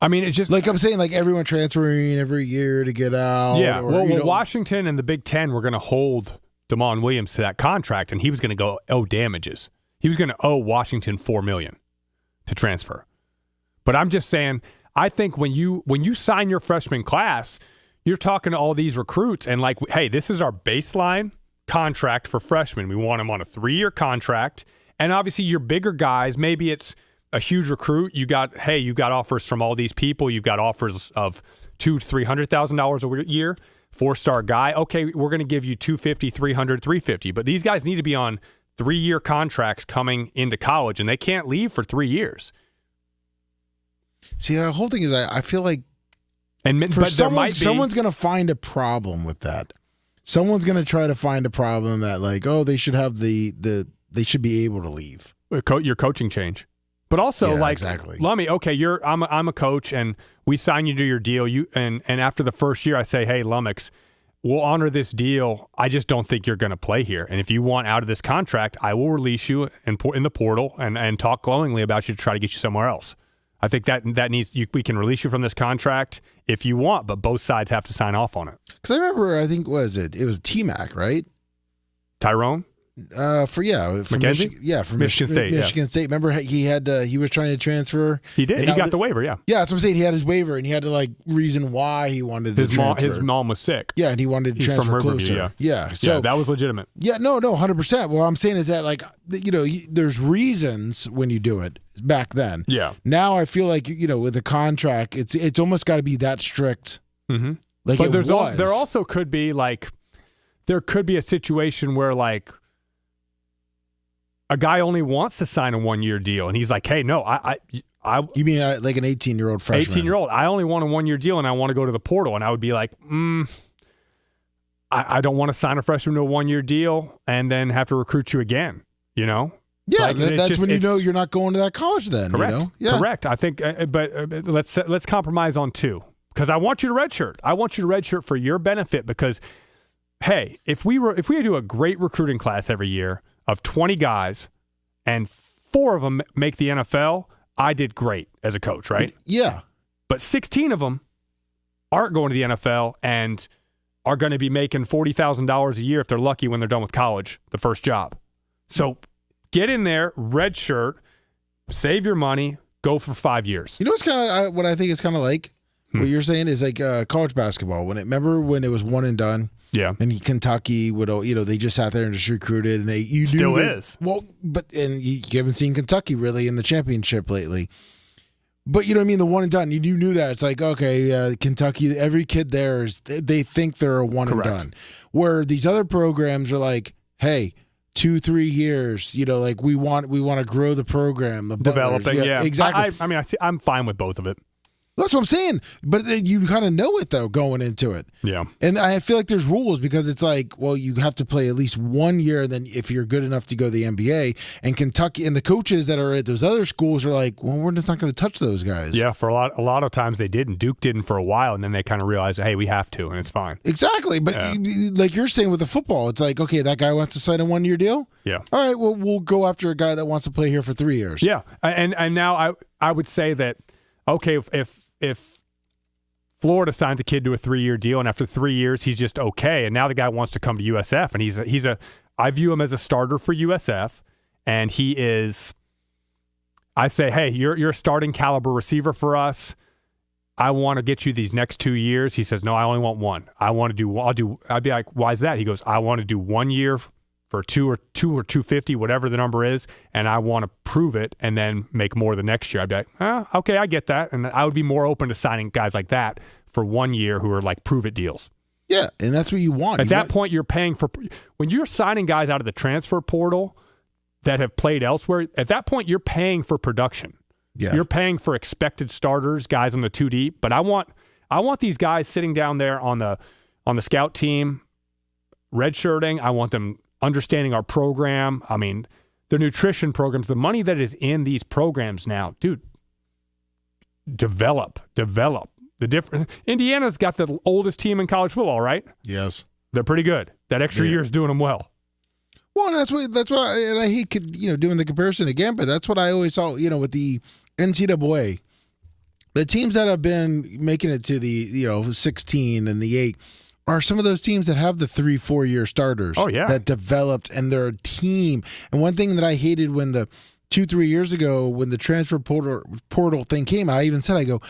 I mean, it's just like I'm saying, like everyone transferring every year to get out. Yeah, Washington and the Big Ten were going to hold DeMond Williams to that contract, and he was going to owe damages. He was going to owe Washington $4 million to transfer. But I'm just saying, I think when you sign your freshman class, you're talking to all these recruits and like, hey, this is our baseline contract for freshmen. We want them on a 3-year contract, and obviously your bigger guys, maybe it's a huge recruit. You got offers from all these people. You've got offers of $200,000 to $300,000 a year. 4-star guy. Okay, we're going to give you $250,000, $300,000, $350,000. But these guys need to be on 3-year contracts coming into college, and they can't leave for 3 years. See, the whole thing is, I feel like, someone's going to find a problem with that. Someone's going to try to find a problem that, like, they should have they should be able to leave. Your coaching change. But also, exactly. Lummy, okay, I'm a coach, and we sign you to your deal. And after the first year, I say, hey, Lummox, we'll honor this deal. I just don't think you're going to play here. And if you want out of this contract, I will release you in the portal and talk glowingly about you to try to get you somewhere else. I think that needs we can release you from this contract if you want, but both sides have to sign off on it. Because I remember, I think it was T-Mac, right? Tyrone. From Michigan State. Michigan State. Remember, he was trying to transfer. He did. He got the waiver. Yeah. Yeah, that's what I'm saying. He had his waiver, and he had to like reason why he wanted to transfer. His mom was sick. Yeah, and he wanted to transfer closer. Yeah. So that was legitimate. Yeah. No, 100%. What I'm saying is that like there's reasons when you do it back then. Yeah. Now I feel like with a contract, it's almost got to be that strict. Mm-hmm. Like, but there also could be a situation where like a guy only wants to sign a 1-year deal, and he's like, "Hey, no, you mean like an 18-year-old freshman? 18-year-old. I only want a 1-year deal, and I want to go to the portal." And I would be like, I don't want to sign a freshman to a 1-year deal and then have to recruit you again. Yeah, Like, that's when you know you're not going to that college then. Correct. You know? Yeah. Correct. I think, but let's compromise on 2 because I want you to redshirt. I want you to redshirt for your benefit because, hey, if we do a great recruiting class every year of 20 guys and 4 of them make the NFL, I did great as a coach, right? Yeah. But 16 of them aren't going to the NFL and are going to be making $40,000 a year if they're lucky when they're done with college, the first job. So get in there, redshirt, save your money, go for 5 years. You know what's kind of what I think is kind of like what you're saying is like college basketball. Remember when it was one and done? Yeah. And Kentucky would, they just sat there and just recruited, and you still is. Well, and you haven't seen Kentucky really in the championship lately. But you know what I mean? The one and done, you knew that. It's like, okay, Kentucky, every kid there they think they're a one and done. Where these other programs are like, hey, 2-3 years, like we want to grow the program, developing. Yeah, exactly. I mean, I'm fine with both of it. That's what I'm saying. But you kind of know it, though, going into it. Yeah. And I feel like there's rules because it's like, well, you have to play at least 1 year. Then if you're good enough to go to the NBA, and Kentucky and the coaches that are at those other schools are like, well, we're just not going to touch those guys. Yeah. For a lot of times they didn't. Duke didn't for a while. And then they kind of realized, hey, we have to, and it's fine. Exactly. But like you're saying with the football, it's like, okay, that guy wants to sign a 1 year deal. Yeah. All right. Well, we'll go after a guy that wants to play here for 3 years. Yeah. And now I would say that, okay, if Florida signs a kid to a 3-year deal, and after 3 years, he's just okay. And now the guy wants to come to USF, and I view him as a starter for USF, and he is. I say, hey, you're a starting caliber receiver for us. I want to get you these next 2 years. He says, no, I only want 1. I'd be like, why is that? He goes, I want to do 1 year for 2 or 250, whatever the number is, and I want to prove it and then make more the next year. I'd be like, okay, I get that. And I would be more open to signing guys like that for 1 year who are like prove it deals. Yeah, and that's what you want. At that point, you're paying for – when you're signing guys out of the transfer portal that have played elsewhere, at that point, you're paying for production. Yeah. You're paying for expected starters, guys on the 2 deep. But I want these guys sitting down there on the scout team, redshirting. I want them – understanding our program. I mean, the nutrition programs, the money that is in these programs now, dude, develop. Indiana's got the oldest team in college football, right? Yes. They're pretty good. That extra year is doing them well. Well, that's what I hate, doing the comparison again, but that's what I always saw, with the NCAA. The teams that have been making it to the, 16 and the 8 are some of those teams that have the 3-4 year starters that developed, and they're a team. And one thing that I hated when the 2-3 years ago, when the transfer portal thing came, I even said, you're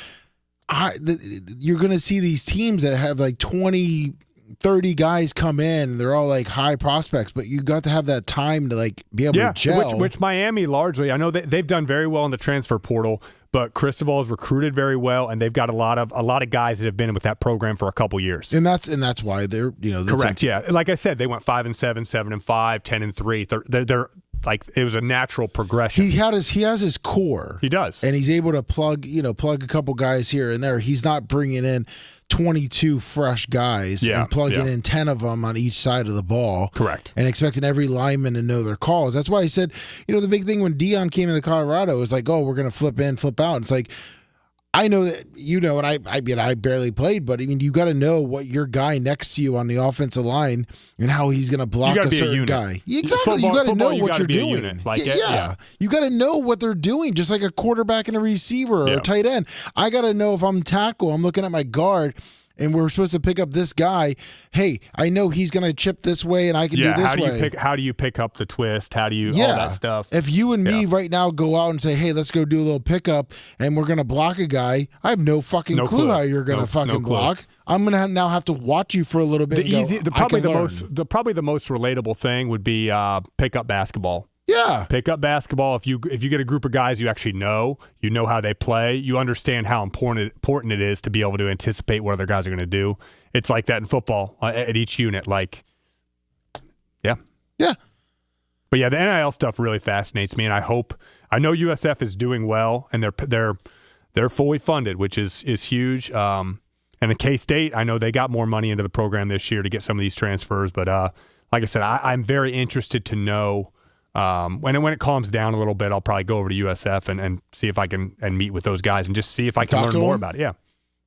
going to see these teams that have like 20, 30 guys come in, and they're all like high prospects, but you got to have that time to like be able to gel. Which Miami largely, I know that they've done very well in the transfer portal, but Cristobal has recruited very well, and they've got a lot of guys that have been with that program for a couple years. And that's why they're correct. Yeah, like I said, they went 5-7, 7-5, 10-3. They're like, it was a natural progression. He has his core. He does, and he's able to plug a couple guys here and there. He's not bringing in 22 fresh guys and plugging in 10 of them on each side of the ball. Correct. And expecting every lineman to know their calls. That's why I said, the big thing when Deion came into Colorado was like, oh, we're going to flip in, flip out. It's like, I know that, and I barely played, but I mean, you got to know what your guy next to you on the offensive line and how he's going to block a certain guy. Exactly. You got to know what you're doing. You got to know what they're doing, just like a quarterback and a receiver or a tight end. I got to know if I'm tackle, I'm looking at my guard, and we're supposed to pick up this guy. Hey, I know he's going to chip this way, and I can do this way. How do you pick up the twist? How do you all that stuff? If you and me right now go out and say, hey, let's go do a little pickup, and we're going to block a guy, I have no fucking clue how you're going to fucking block. I'm going to now have to watch you for a little bit. Probably the most relatable thing would be pickup basketball. Yeah. Pick up basketball. If you get a group of guys you actually know how they play, you understand how important it is to be able to anticipate what other guys are going to do. It's like that in football at each unit. Like, yeah. But yeah, the NIL stuff really fascinates me, and I know USF is doing well, and they're fully funded, which is huge. And the K-State, I know they got more money into the program this year to get some of these transfers, but like I said, I'm very interested to know When it calms down a little bit, I'll probably go over to USF and see if I can meet with those guys and just see if I can learn more about it. Yeah,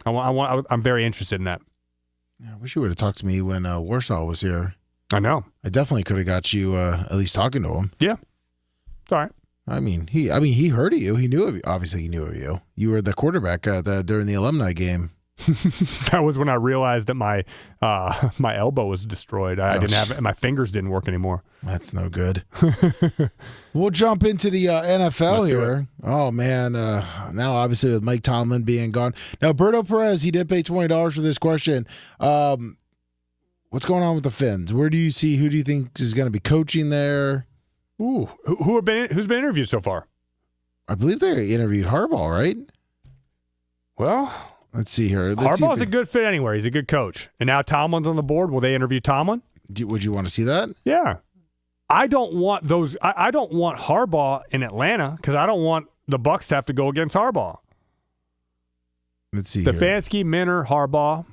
I'm very interested in that. I wish you would have talked to me when Warsaw was here. I know. I definitely could have got you at least talking to him. Yeah, it's all right. I mean, he heard of you. He knew of you. Obviously, he knew of you. You were the quarterback during the alumni game. That was when I realized that my elbow was destroyed. I didn't have my fingers didn't work anymore. That's no good. We'll jump into the NFL here. Oh man, now obviously with Mike Tomlin being gone. Now Berto Perez, he did pay $20 for this question. What's going on with the Finns? Who do you think is going to be coaching there? Ooh, who's been interviewed so far? I believe they interviewed Harbaugh, right? Well, let's see here. Harbaugh's a good fit anywhere. He's a good coach. And now Tomlin's on the board. Will they interview Tomlin? Would you want to see that? Yeah. I don't want those. I don't want Harbaugh in Atlanta because I don't want the Bucs to have to go against Harbaugh. Let's see. Stefanski, Minner, Harbaugh.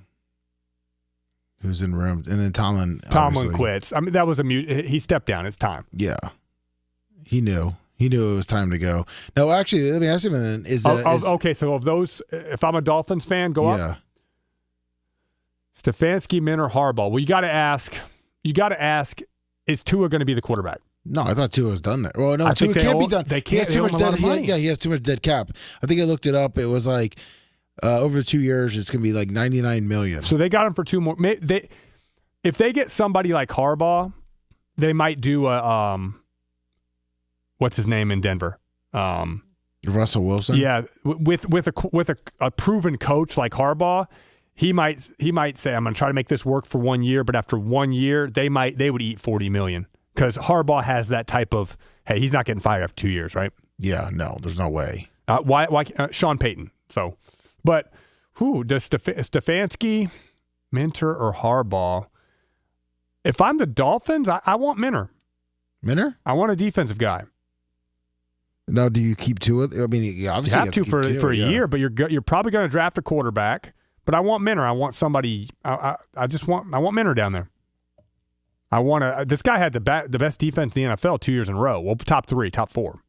Who's in room? And then Tomlin. Tomlin quits. I mean, that was he stepped down. It's time. Yeah. He knew it was time to go. No, actually, let me ask him. Okay, so of those, if I'm a Dolphins fan, go up. Stefanski, Minner, Harbaugh. Well, you got to ask. Is Tua going to be the quarterback? No, I thought Tua was done there. Well, no, Tua can't be done. They can't. He has too much dead. He has too much dead cap. I think I looked it up. It was like over 2 years, it's going to be like $99 million. So they got him for 2 more. If they get somebody like Harbaugh, they might do a what's his name in Denver? Russell Wilson. Yeah, with a proven coach like Harbaugh, he might say, I'm going to try to make this work for 1 year, but after 1 year, they would eat $40 million because Harbaugh has that type of, hey, he's not getting fired after 2 years, right? Yeah, no, there's no way. Why Sean Payton? So, but who does Stefanski, Minter, or Harbaugh? If I'm the Dolphins, I want Minter. Minter? I want a defensive guy. Now, do you keep Tua? I mean, you obviously have to for a year, but you're probably going to draft a quarterback. But I want Minter. I want somebody. I want Minter down there. This guy had the best defense in the NFL 2 years in a row. Well, top 3, top 4.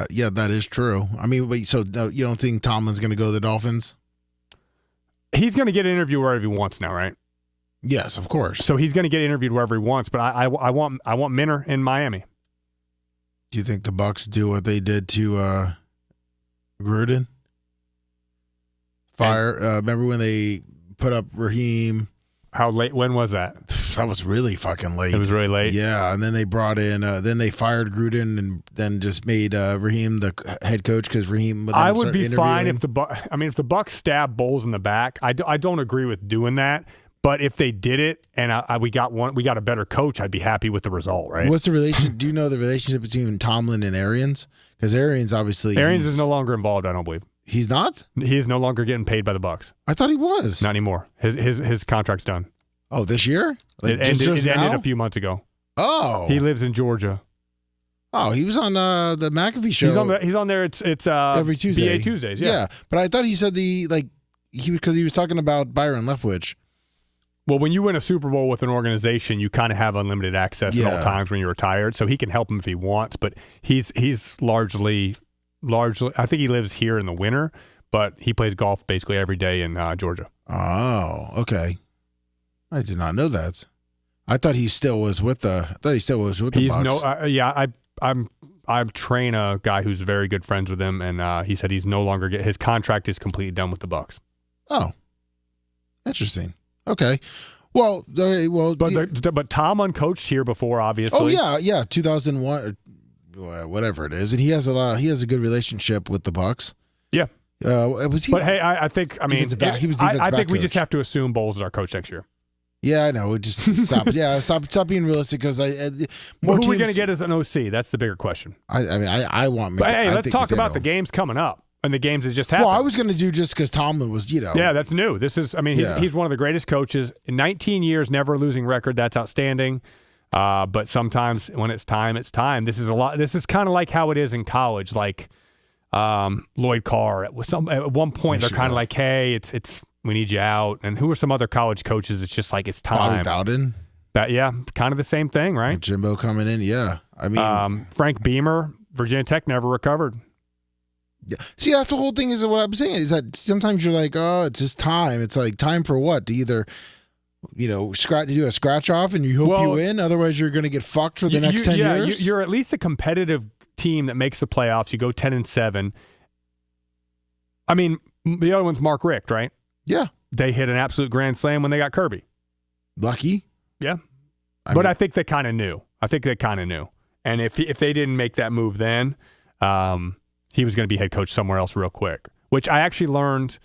Yeah, that is true. I mean, so you don't think Tomlin's going to go to the Dolphins? He's going to get an interview wherever he wants now, right? Yes, of course. So he's going to get interviewed wherever he wants. But I want Minter in Miami. Do you think the Bucs do what they did to Gruden? Remember when they put up Raheem? How late? When was that? That was really fucking late. It was really late. Yeah, and then they brought in. Then they fired Gruden and then just made Raheem the head coach because Raheem. I would be fine if the Bucs stab Bowles in the back. I don't agree with doing that. But if they did it and we got a better coach, I'd be happy with the result, right? What's the relation? Do you know the relationship between Tomlin and Arians? Because Arians is no longer involved. I don't believe. He's not? He is no longer getting paid by the Bucs. I thought he was. Not anymore. His contract's done. Oh, this year? It ended a few months ago. Oh. He lives in Georgia. Oh, he was on the McAfee show. He's on there. It's every Tuesday. BA Tuesdays. Yeah. But I thought he said because he was talking about Byron Leftwich. Well, when you win a Super Bowl with an organization, you kind of have unlimited access at all times when you're retired. So he can help him if he wants, but he's largely. I think he lives here in the winter, but he plays golf basically every day in Georgia. Oh, okay. I did not know that. I thought he still was with the. Bucs. I train a guy who's very good friends with him, and he said he's no longer his contract is completely done with the Bucs. Oh, interesting. Okay. Well, but Tomlin coached here before, obviously. Oh yeah, 2001, whatever it is, and he has a good relationship with the Bucs. Yeah. Was he? But hey, I think he was defensive back we coach. just have to assume Bowles is our coach next year. Yeah, I know. We just stop being realistic because who are we going to get as an OC? That's the bigger question. I want. But hey, let's talk about the games coming up. And the games that just happened. Well, I was going to do just because Tomlin was, Yeah, that's new. This is, he's one of the greatest coaches. In 19 years, never a losing record. That's outstanding. But sometimes when it's time, it's time. This is a lot. This is kind of like how it is in college. Like Lloyd Carr. At one point, they're kind of like, hey, it's we need you out. And who are some other college coaches? It's just like it's time. Bobby Bowden. Kind of the same thing, right? Jimbo coming in, yeah. I mean, Frank Beamer, Virginia Tech never recovered. Yeah. See, that's the whole thing is what I'm saying is that sometimes you're like, oh, it's just time. It's like time for what? To either, to do a scratch off and you hope you win. Otherwise, you're going to get fucked for the next 10 years. You're at least a competitive team that makes the playoffs. You go 10-7. I mean, the other one's Mark Richt, right? Yeah. They hit an absolute grand slam when they got Kirby. Lucky. Yeah. I think they kind of knew. And if they didn't make that move then, he was going to be head coach somewhere else real quick, which I actually learned.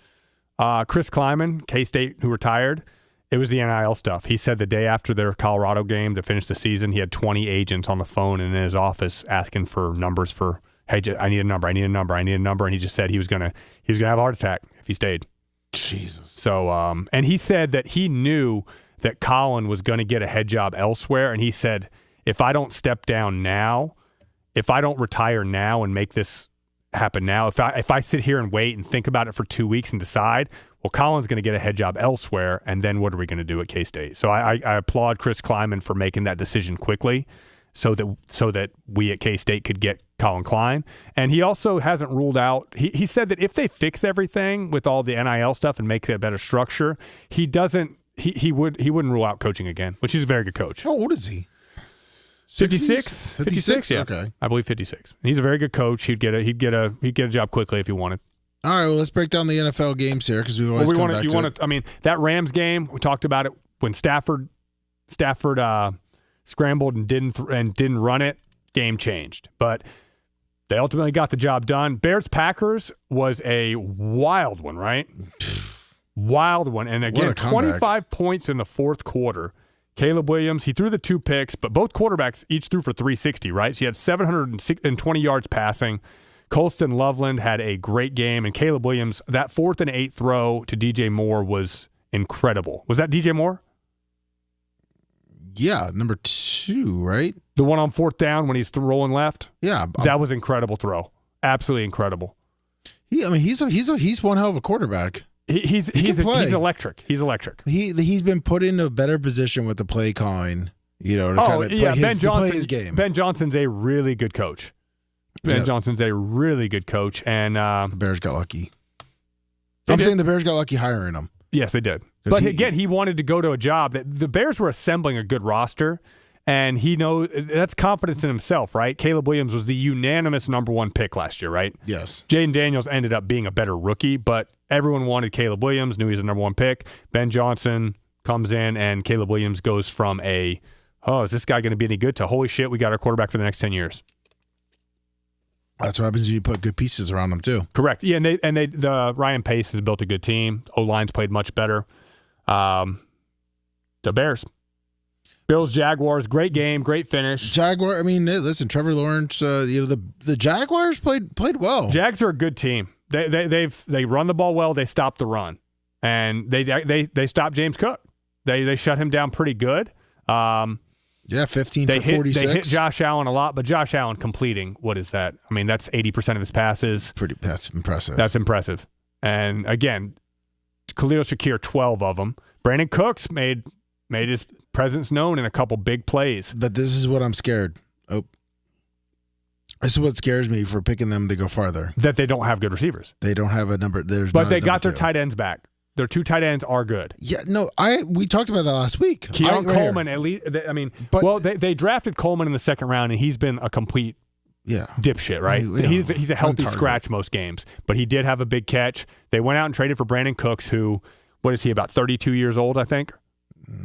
Chris Kleiman, K-State, who retired, it was the NIL stuff. He said the day after their Colorado game to finish the season, he had 20 agents on the phone and in his office asking for numbers for, hey, I need a number. And he just said he was going to have a heart attack if he stayed. Jesus. So, and he said that he knew that Colin was going to get a head job elsewhere. And he said, if I don't step down now, if I don't retire now and make this happen now, if I sit here and wait and think about it for 2 weeks and decide, well, Colin's going to get a head job elsewhere, and then what are we going to do at K-State? So I applaud Chris Kleiman for making that decision quickly so that we at K-State could get Colin Klein. And he also hasn't ruled out, he said that if they fix everything with all the NIL stuff and make it a better structure, he wouldn't rule out coaching again, which he's a very good coach. How old is he? 56? 56, yeah. Okay. I believe 56. And he's a very good coach. He'd get a job quickly if he wanted. All right, well, let's break down the NFL games here because we always come back to it. I mean, that Rams game, we talked about it when Stafford scrambled and didn't run it, game changed. But they ultimately got the job done. Bears-Packers was a wild one, right? Wild one. And again, 25 points in the fourth quarter. Caleb Williams, he threw the 2 picks, but both quarterbacks each threw for 360, right? So he had 720 yards passing. Colston Loveland had a great game, and Caleb Williams, that 4th and 8 throw to DJ Moore was incredible. Was that DJ Moore? Yeah, number 2, right? The one on 4th down when he's rolling left? Yeah. That was incredible throw. Absolutely incredible. He's one hell of a quarterback. He's electric. He's electric. He's been put in a better position with the play calling, to play his game. Ben Johnson's a really good coach. Johnson's a really good coach, and the Bears got lucky. Saying the Bears got lucky hiring him. Yes, they did. But again, he wanted to go to a job that the Bears were assembling a good roster, and he knows that's confidence in himself, right? Caleb Williams was the unanimous number 1 pick last year, right? Yes. Jaden Daniels ended up being a better rookie, but everyone wanted Caleb Williams, knew he was the number 1 pick. Ben Johnson comes in, and Caleb Williams goes from is this guy going to be any good to holy shit, we got our quarterback for the next 10 years. That's what happens when you put good pieces around them too. Correct. Yeah, and the Ryan Pace has built a good team. O-line's played much better. The Bears. Bills, Jaguars, great game, great finish. Jaguar, I mean, listen, Trevor Lawrence, the Jaguars played well. Jags are a good team. They run the ball well, they stop the run. And they stopped James Cook. They shut him down pretty good. 15 for 46. They hit Josh Allen a lot, but Josh Allen completing, what is that? I mean, that's 80% of his passes. That's impressive. That's impressive. And again, Khalil Shakir, 12 of them. Brandon Cooks made his presence known in a couple big plays. But this is what I'm scared. This is what scares me for picking them to go farther. That they don't have good receivers. They don't have a number. But they got their tight ends back. Their 2 tight ends are good. Yeah, no, we talked about that last week. Keon Coleman, at least. They drafted Coleman in the 2nd round, and he's been a complete dipshit, right? He's a healthy scratch most games, but he did have a big catch. They went out and traded for Brandon Cooks, who, what is he, about 32 years old, I think?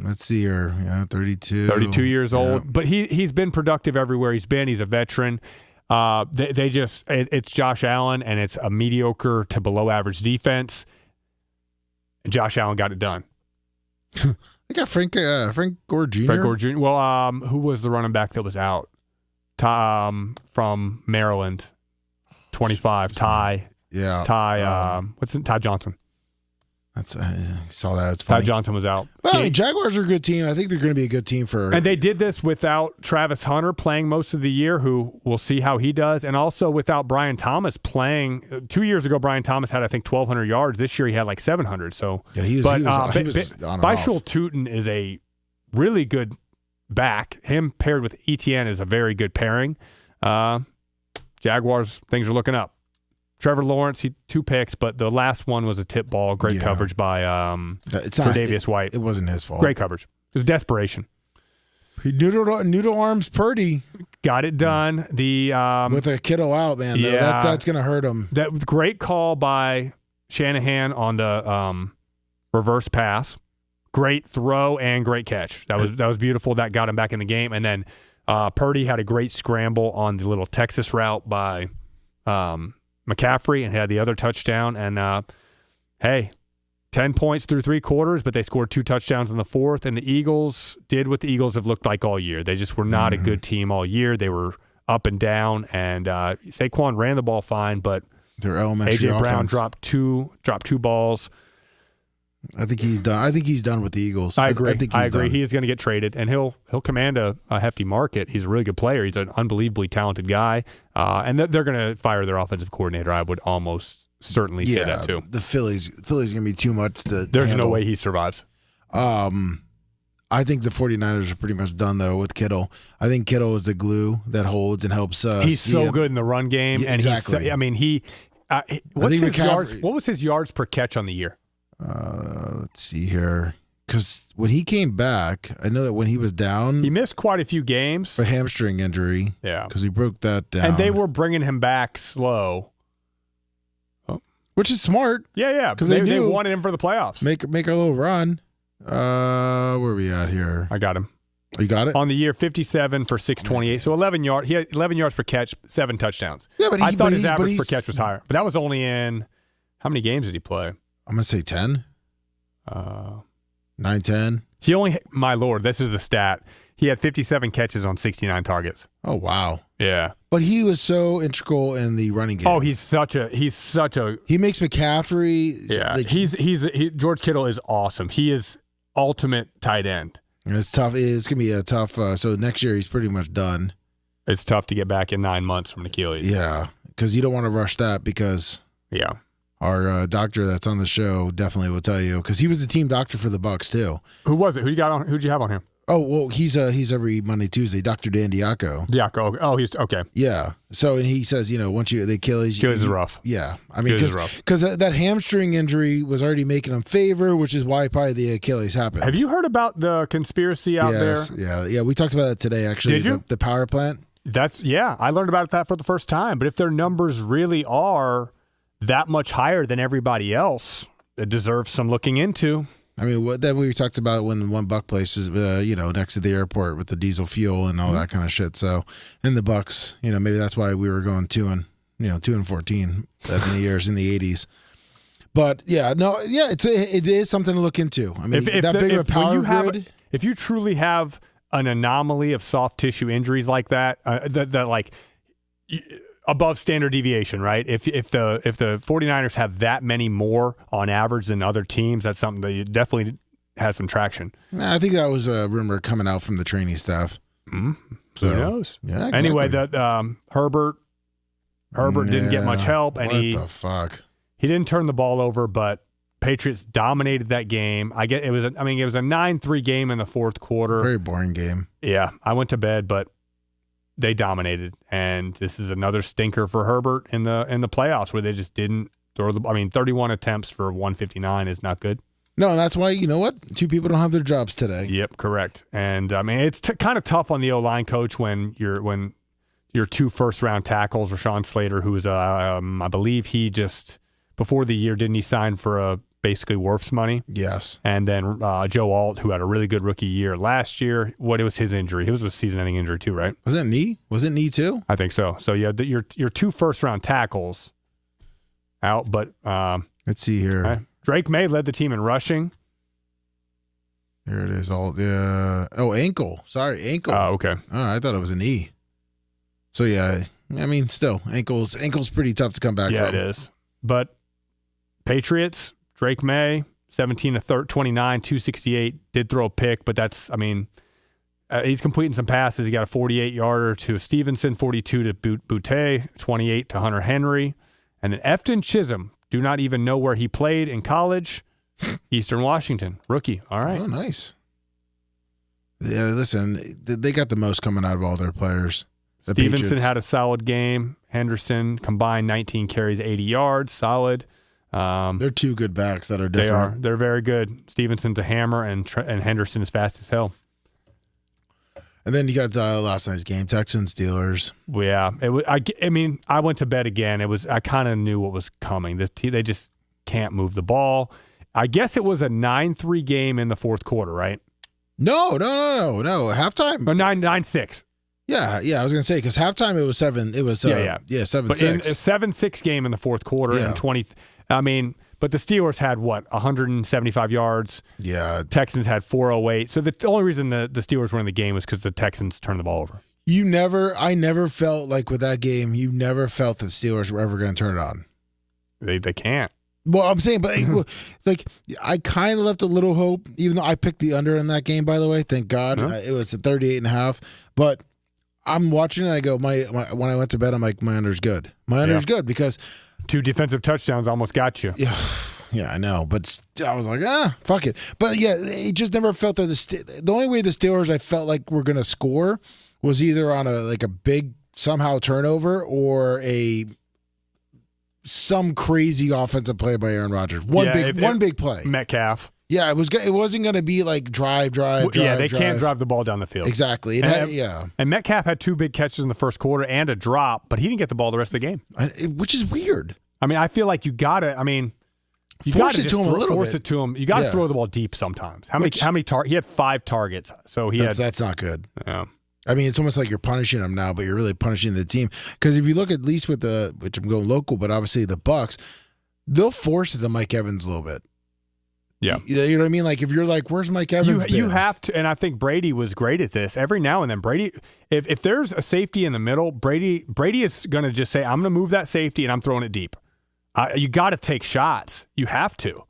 Let's see here. Yeah, 32. 32 years old. But he's been productive everywhere he's been. He's a veteran. It's Josh Allen, and it's a mediocre to below average defense. And Josh Allen got it done. They got Frank Gore Jr. Frank Gore Jr. Well, who was the running back that was out? From Maryland, 25. Ty. Yeah. Ty Johnson. That's I saw that. It's funny. Ty Johnson was out. Well, I mean, Jaguars are a good team. I think they're going to be a good team for. And they did this without Travis Hunter playing most of the year, who we'll see how he does, and also without Brian Thomas playing. 2 years ago, Brian Thomas had, I think, 1,200 yards. This year, he had like 700. So yeah, he was on and off. Bishul Tootin is a really good back. Him paired with Etienne is a very good pairing. Jaguars, things are looking up. Trevor Lawrence, he 2 picks, but the last one was a tip ball. Great coverage by Tre'Davious White. It wasn't his fault. Great coverage. It was desperation. He noodle arms Purdy. Got it done. With a Kittle out, man. Yeah, that's going to hurt him. That was a great call by Shanahan on the reverse pass. Great throw and great catch. That was beautiful. That got him back in the game. And then Purdy had a great scramble on the little Texas route by McCaffrey and had the other touchdown. And, 10 points through 3 quarters, but they scored 2 touchdowns in the fourth. And the Eagles did what the Eagles have looked like all year. They just were not a good team all year. They were up and down. And Saquon ran the ball fine, but their elementary A.J. Brown offense. dropped two balls. I think he's done. I think he's done with the Eagles. I agree. I agree. Done. He is going to get traded, and he'll command a hefty market. He's a really good player. He's an unbelievably talented guy, and they're going to fire their offensive coordinator. I would almost certainly say that too. The Phillies going to be too much to There's handle. no way he survives. I think the 49ers are pretty much done, though, with Kittle. I think Kittle is the glue that holds and helps. He's so good in the run game, Yeah, and exactly. What was his yards per catch on the year? Let's see here. Because when he came back, I know that when he was down, He missed quite a few games. for hamstring injury. Yeah. Because he broke that down. And they were bringing him back slow. Which is smart. Yeah. 'Cause They they knew- wanted him for the playoffs. Make our little run. Where are we at here? I got him. You got it? On the year, 57 for 628. So 11 yards. He had 11 yards per catch, 7 touchdowns. Yeah, but I thought his average per catch was higher. But that was only in how many games did he play? I'm going to say 10. 9, 10. He only, my Lord, this is the stat. He had 57 catches on 69 targets. Oh, wow. Yeah. But he was so integral in the running game. Oh, he's such a. He makes McCaffrey. Yeah. George Kittle is awesome. He is ultimate tight end. It's tough. It's going to be a tough. So next year he's pretty much done. It's tough to get back in 9 months from an Achilles. Yeah, because you don't want to rush that because our doctor that's on the show definitely will tell you because he was the team doctor for the Bucs too. Who was it? Who'd you have on here? Oh well, he's every Monday, Tuesday. Dr. Dan Diaco. Diaco. Oh, he's okay. Yeah. So and he says, once the Achilles, Achilles is rough. Yeah, I mean, because that hamstring injury was already making him favor, which is why probably the Achilles happened. Have you heard about the conspiracy out there? Yeah. We talked about that today. Actually, Did you? The power plant. I learned about that for the first time. But if their numbers really are that much higher than everybody else, it deserves some looking into. I mean, then we talked about when one Buck place is, next to the airport with the diesel fuel and all that kind of shit. So, in the Bucks, maybe that's why we were going 2-14 that many years in the 80s. But it is something to look into. I mean, big of a power grid. If you truly have an anomaly of soft tissue injuries like that, that like above standard deviation, right? If the 49ers have that many more on average than other teams, that's something that definitely has some traction. I think that was a rumor coming out from the training staff. So, who knows? Yeah. Exactly. Anyway, Herbert didn't get much help, and what the fuck? He didn't turn the ball over, but Patriots dominated that game. It was a 9-3 game in the fourth quarter. Very boring game. Yeah, I went to bed, but they dominated, and this is another stinker for Herbert in the playoffs where they just didn't throw 31 attempts for 159 is not good. No, and that's why, you know what? 2 people don't have their jobs today. Yep, correct. And it's kind of tough on the O-line coach when your 2 first-round tackles, Rashawn Slater, who was I believe he just before the year didn't he sign for basically Wirfs money? Yes. And then Joe Alt, who had a really good rookie year last year. What was his injury? It was a season-ending injury too, right? Was it knee? Was it knee too? I think so. So yeah, your 2 first-round tackles out, but let's see here. Drake May led the team in rushing. Here it is. Ankle. Sorry, ankle. Oh, okay. Oh, I thought it was a knee. So yeah, I mean, still ankle's pretty tough to come back from. Yeah, it is. But Patriots, Drake May, 17 of 29, 268, did throw a pick, but that's, he's completing some passes. He got a 48-yarder to Stevenson, 42 to Boutte, 28 to Hunter Henry. And then Efton Chisholm, do not even know where he played in college. Eastern Washington, rookie. All right. Oh, nice. Yeah, listen, they got the most coming out of all their players. Stevenson had a solid game. Henderson combined 19 carries, 80 yards, solid. They're two good backs that are different. They're very good. Stevenson's a hammer, and Henderson is fast as hell. And then you got last night's game, Texans Steelers. Yeah, I mean, I went to bed again. I kind of knew what was coming. They just can't move the ball. I guess it was a 9-3 game in the fourth quarter, right? No. Halftime. Or 9-6. Yeah. I was gonna say because halftime it was 7. It was 7-6. But in a 7-6 game in the fourth quarter and 20. I mean, but the Steelers had 175 yards. Yeah. Texans had 408. So the only reason the Steelers were in the game was because the Texans turned the ball over. I never felt like with that game, you never felt that Steelers were ever going to turn it on. They can't. Well, I'm saying, but like I kind of left a little hope, even though I picked the under in that game. By the way, thank God, it was at 38.5. But I'm watching it. I go, when I went to bed, I'm like, my under's good. My under's good because 2 defensive touchdowns almost got you. Yeah, I know. But I was like, fuck it. But yeah, it just never felt that the only way the Steelers I felt like were going to score was either on a big somehow turnover or some crazy offensive play by Aaron Rodgers. One big play. Metcalf. Yeah, it wasn't going to be like drive. Yeah, they can't drive the ball down the field. Exactly. And Metcalf had 2 big catches in the first quarter and a drop, but he didn't get the ball the rest of the game. Which is weird. I mean, I feel like you got to force it to him a little bit. Force it to him. You got to throw the ball deep sometimes. How many he had 5 targets. So that's not good. Yeah. I mean, it's almost like you're punishing them now, but you're really punishing the team. Because if you look at least with which I'm going local, but obviously the Bucs, they'll force it to Mike Evans a little bit. Yeah. You know what I mean? Like if you're like, where's Mike Evans? You have to, and I think Brady was great at this. Every now and then, Brady, if there's a safety in the middle, Brady is going to just say, I'm going to move that safety and I'm throwing it deep. You got to take shots. You have to.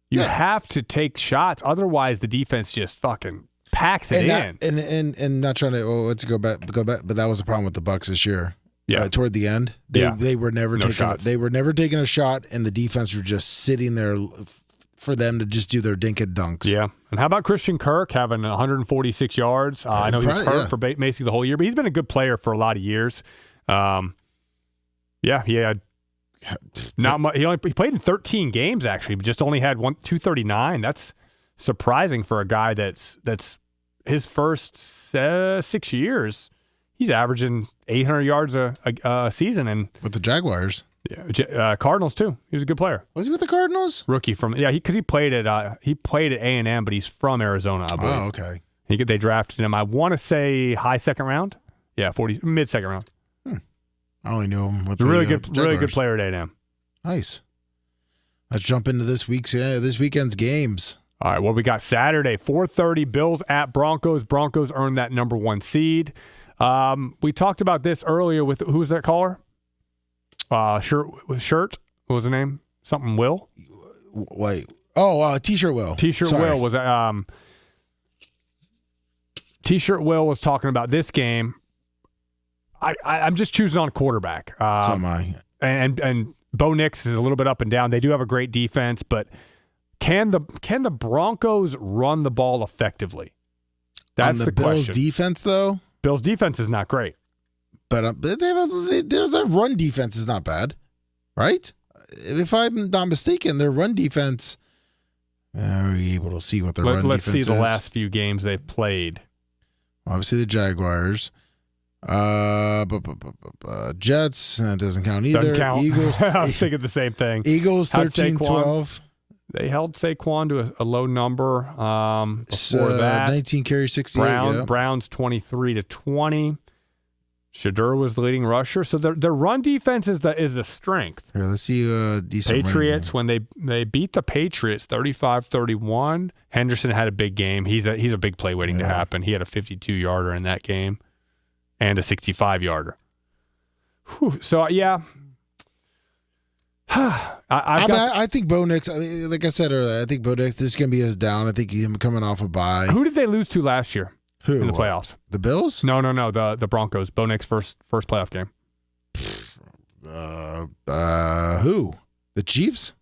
You have to take shots. Otherwise, the defense just fucking packs it in. And not trying to let's go back, but that was the problem with the Bucs this year. Yeah, toward the end, they were never taking a shot, and the defense were just sitting there for them to just do their dink and dunks. Yeah, and how about Christian Kirk having 146 yards? I know he was hurt for basically the whole year, but he's been a good player for a lot of years. He had not much. He played in 13 games actually, but just only had 239. That's surprising for a guy that's his first 6 years. He's averaging 800 yards a season, and with the Jaguars, Cardinals too. He was a good player. Was he with the Cardinals? Rookie from because he played at A&M, but he's from Arizona, I believe. Oh, okay. They drafted him. I want to say high second round. Yeah, mid second round. I only knew him with really good player at A&M. Nice. Let's jump into this weekend's games. All right, well, we got Saturday, 4:30, Bills at Broncos. Broncos earned that number 1 seed. We talked about this earlier with, who was that caller? Shirt. What was the name? Something Will? Wait. Oh, T-shirt Will. T-shirt Will was T-shirt Will was talking about this game. I'm just choosing on quarterback. So am I. And Bo Nix is a little bit up and down. They do have a great defense, but can the Broncos run the ball effectively? That's the question. Bills defense, though? Bills defense is not great. But their run defense is not bad, right? If I'm not mistaken, their run defense, are we able to see what their run defense is? Let's see the last few games they've played. Obviously, the Jaguars. Jets, that doesn't count either. Doesn't count. Eagles. I was thinking the same thing. Eagles 13-12. They held Saquon to a low number. Before that, 19 carries, 68. Browns 23-20. Shedeur was the leading rusher. So their run defense is the strength. Here, let's see decent Patriots, when they beat the Patriots 35-31, Henderson had a big game. He's a big play waiting to happen. He had a 52-yarder in that game and a 65-yarder. So, yeah. I think Bo Nix, like I said earlier, I think Bo Nix, this is going to be his down. I think him coming off a bye. Who did they lose to last year? Who? In the playoffs? The Bills? No. The Broncos. Bo Nix first playoff game. Who? The Chiefs?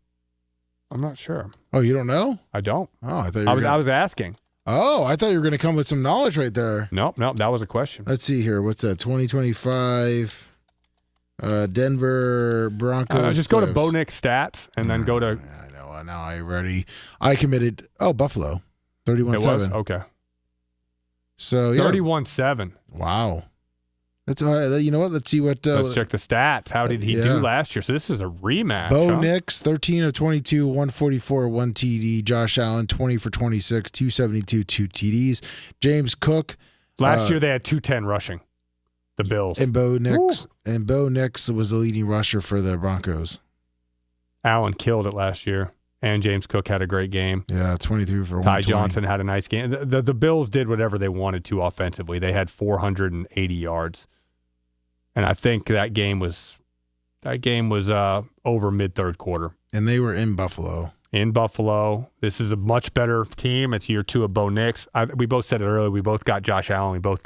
I'm not sure. Oh, you don't know? I don't. Oh, I thought I was asking. Oh, I thought you were going to come with some knowledge right there. Nope, that was a question. Let's see here. What's that? 2025 Denver Broncos. Just go to Bo Nix stats and then go to. I know. Now I committed. Oh, Buffalo. 31-7. Okay. So, yeah. 31-7. Wow. That's you know what? Let's see what. Let's check the stats. How did he do last year? So this is a rematch. Bo Nix, 13 of 22, 144, 1 TD. Josh Allen, 20 for 26, 272, 2 TDs. James Cook. Last year they had 210 rushing. The Bills. And Bo Nix was the leading rusher for the Broncos. Allen killed it last year. And James Cook had a great game. Yeah, 23 for 120. Ty Johnson had a nice game. The Bills did whatever they wanted to offensively. They had 480 yards. And I think that game was over mid-third quarter. And they were in Buffalo. This is a much better team. It's year 2 of Bo Nix. We both said it earlier. We both got Josh Allen. We both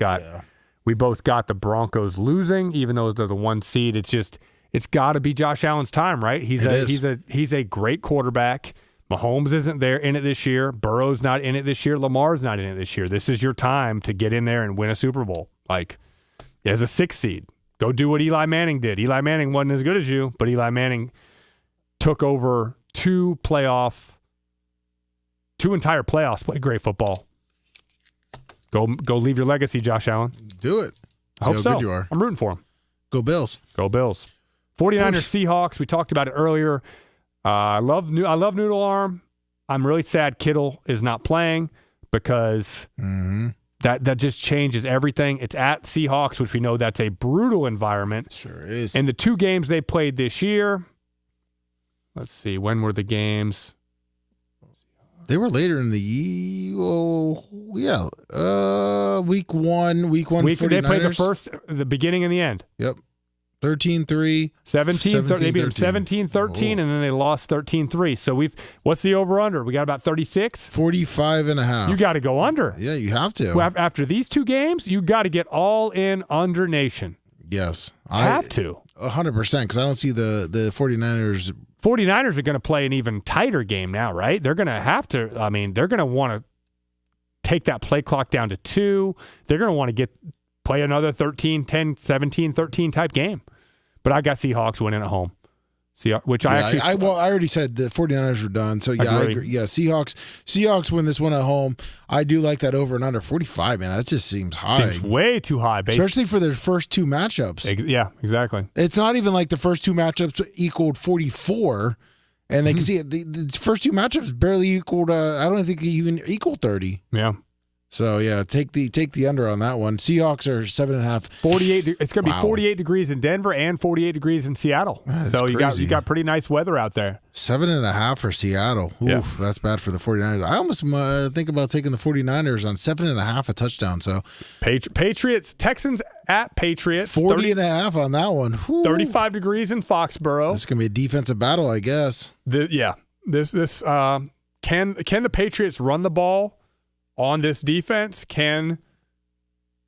got the Broncos losing, even though they're the 1 seed. It's got to be Josh Allen's time, right? He's a great quarterback. Mahomes isn't there in it this year. Burrow's not in it this year. Lamar's not in it this year. This is your time to get in there and win a Super Bowl. Like, as a 6 seed, go do what Eli Manning did. Eli Manning wasn't as good as you, but Eli Manning took over 2 entire playoffs, played great football. Go leave your legacy, Josh Allen. Do it. I hope so. Good you are. I'm rooting for him. Go Bills. Go Bills. 49ers Seahawks. We talked about it earlier. I love Noodle Arm. I'm really sad Kittle is not playing because that just changes everything. It's at Seahawks, which we know that's a brutal environment. Sure is. And the 2 games they played this year, let's see, when were the games? They were later in the week 1 49ers. They played the beginning and the end. Yep. 13-3. 17-13. They beat them 17-13, and then they lost 13-3. So what's the over-under? We got about 36? 45.5. You got to go under. Yeah, you have to. Well, after these 2 games, you got to get all in under nation. Yes. Have to. 100%, because I don't see the 49ers. 49ers are going to play an even tighter game now, right? They're going to have to. I mean, they're going to want to take that play clock down to 2. They're going to want to play another 13, 10, 17, 13 type game. But I got Seahawks winning at home. I already said the 49ers were done. So, I agree. Yeah, Seahawks win this one at home. I do like that over and under 45, man. That just seems high. Seems way too high. Especially for their first 2 matchups. Yeah, exactly. It's not even like the first 2 matchups equaled 44. And they can see it. The first 2 matchups barely equaled, I don't think they even equaled 30. Yeah. So, yeah, take the under on that one. Seahawks are 7.5. 48. It's going to be 48 degrees in Denver and 48 degrees in Seattle. So you got pretty nice weather out there. 7.5 for Seattle. Oof, That's bad for the 49ers. I almost think about taking the 49ers on 7.5 a touchdown. So Patriots, Texans at Patriots. 40.5 on that one. Whew. 35 degrees in Foxborough. This is going to be a defensive battle, I guess. Can the Patriots run the ball on this defense? Can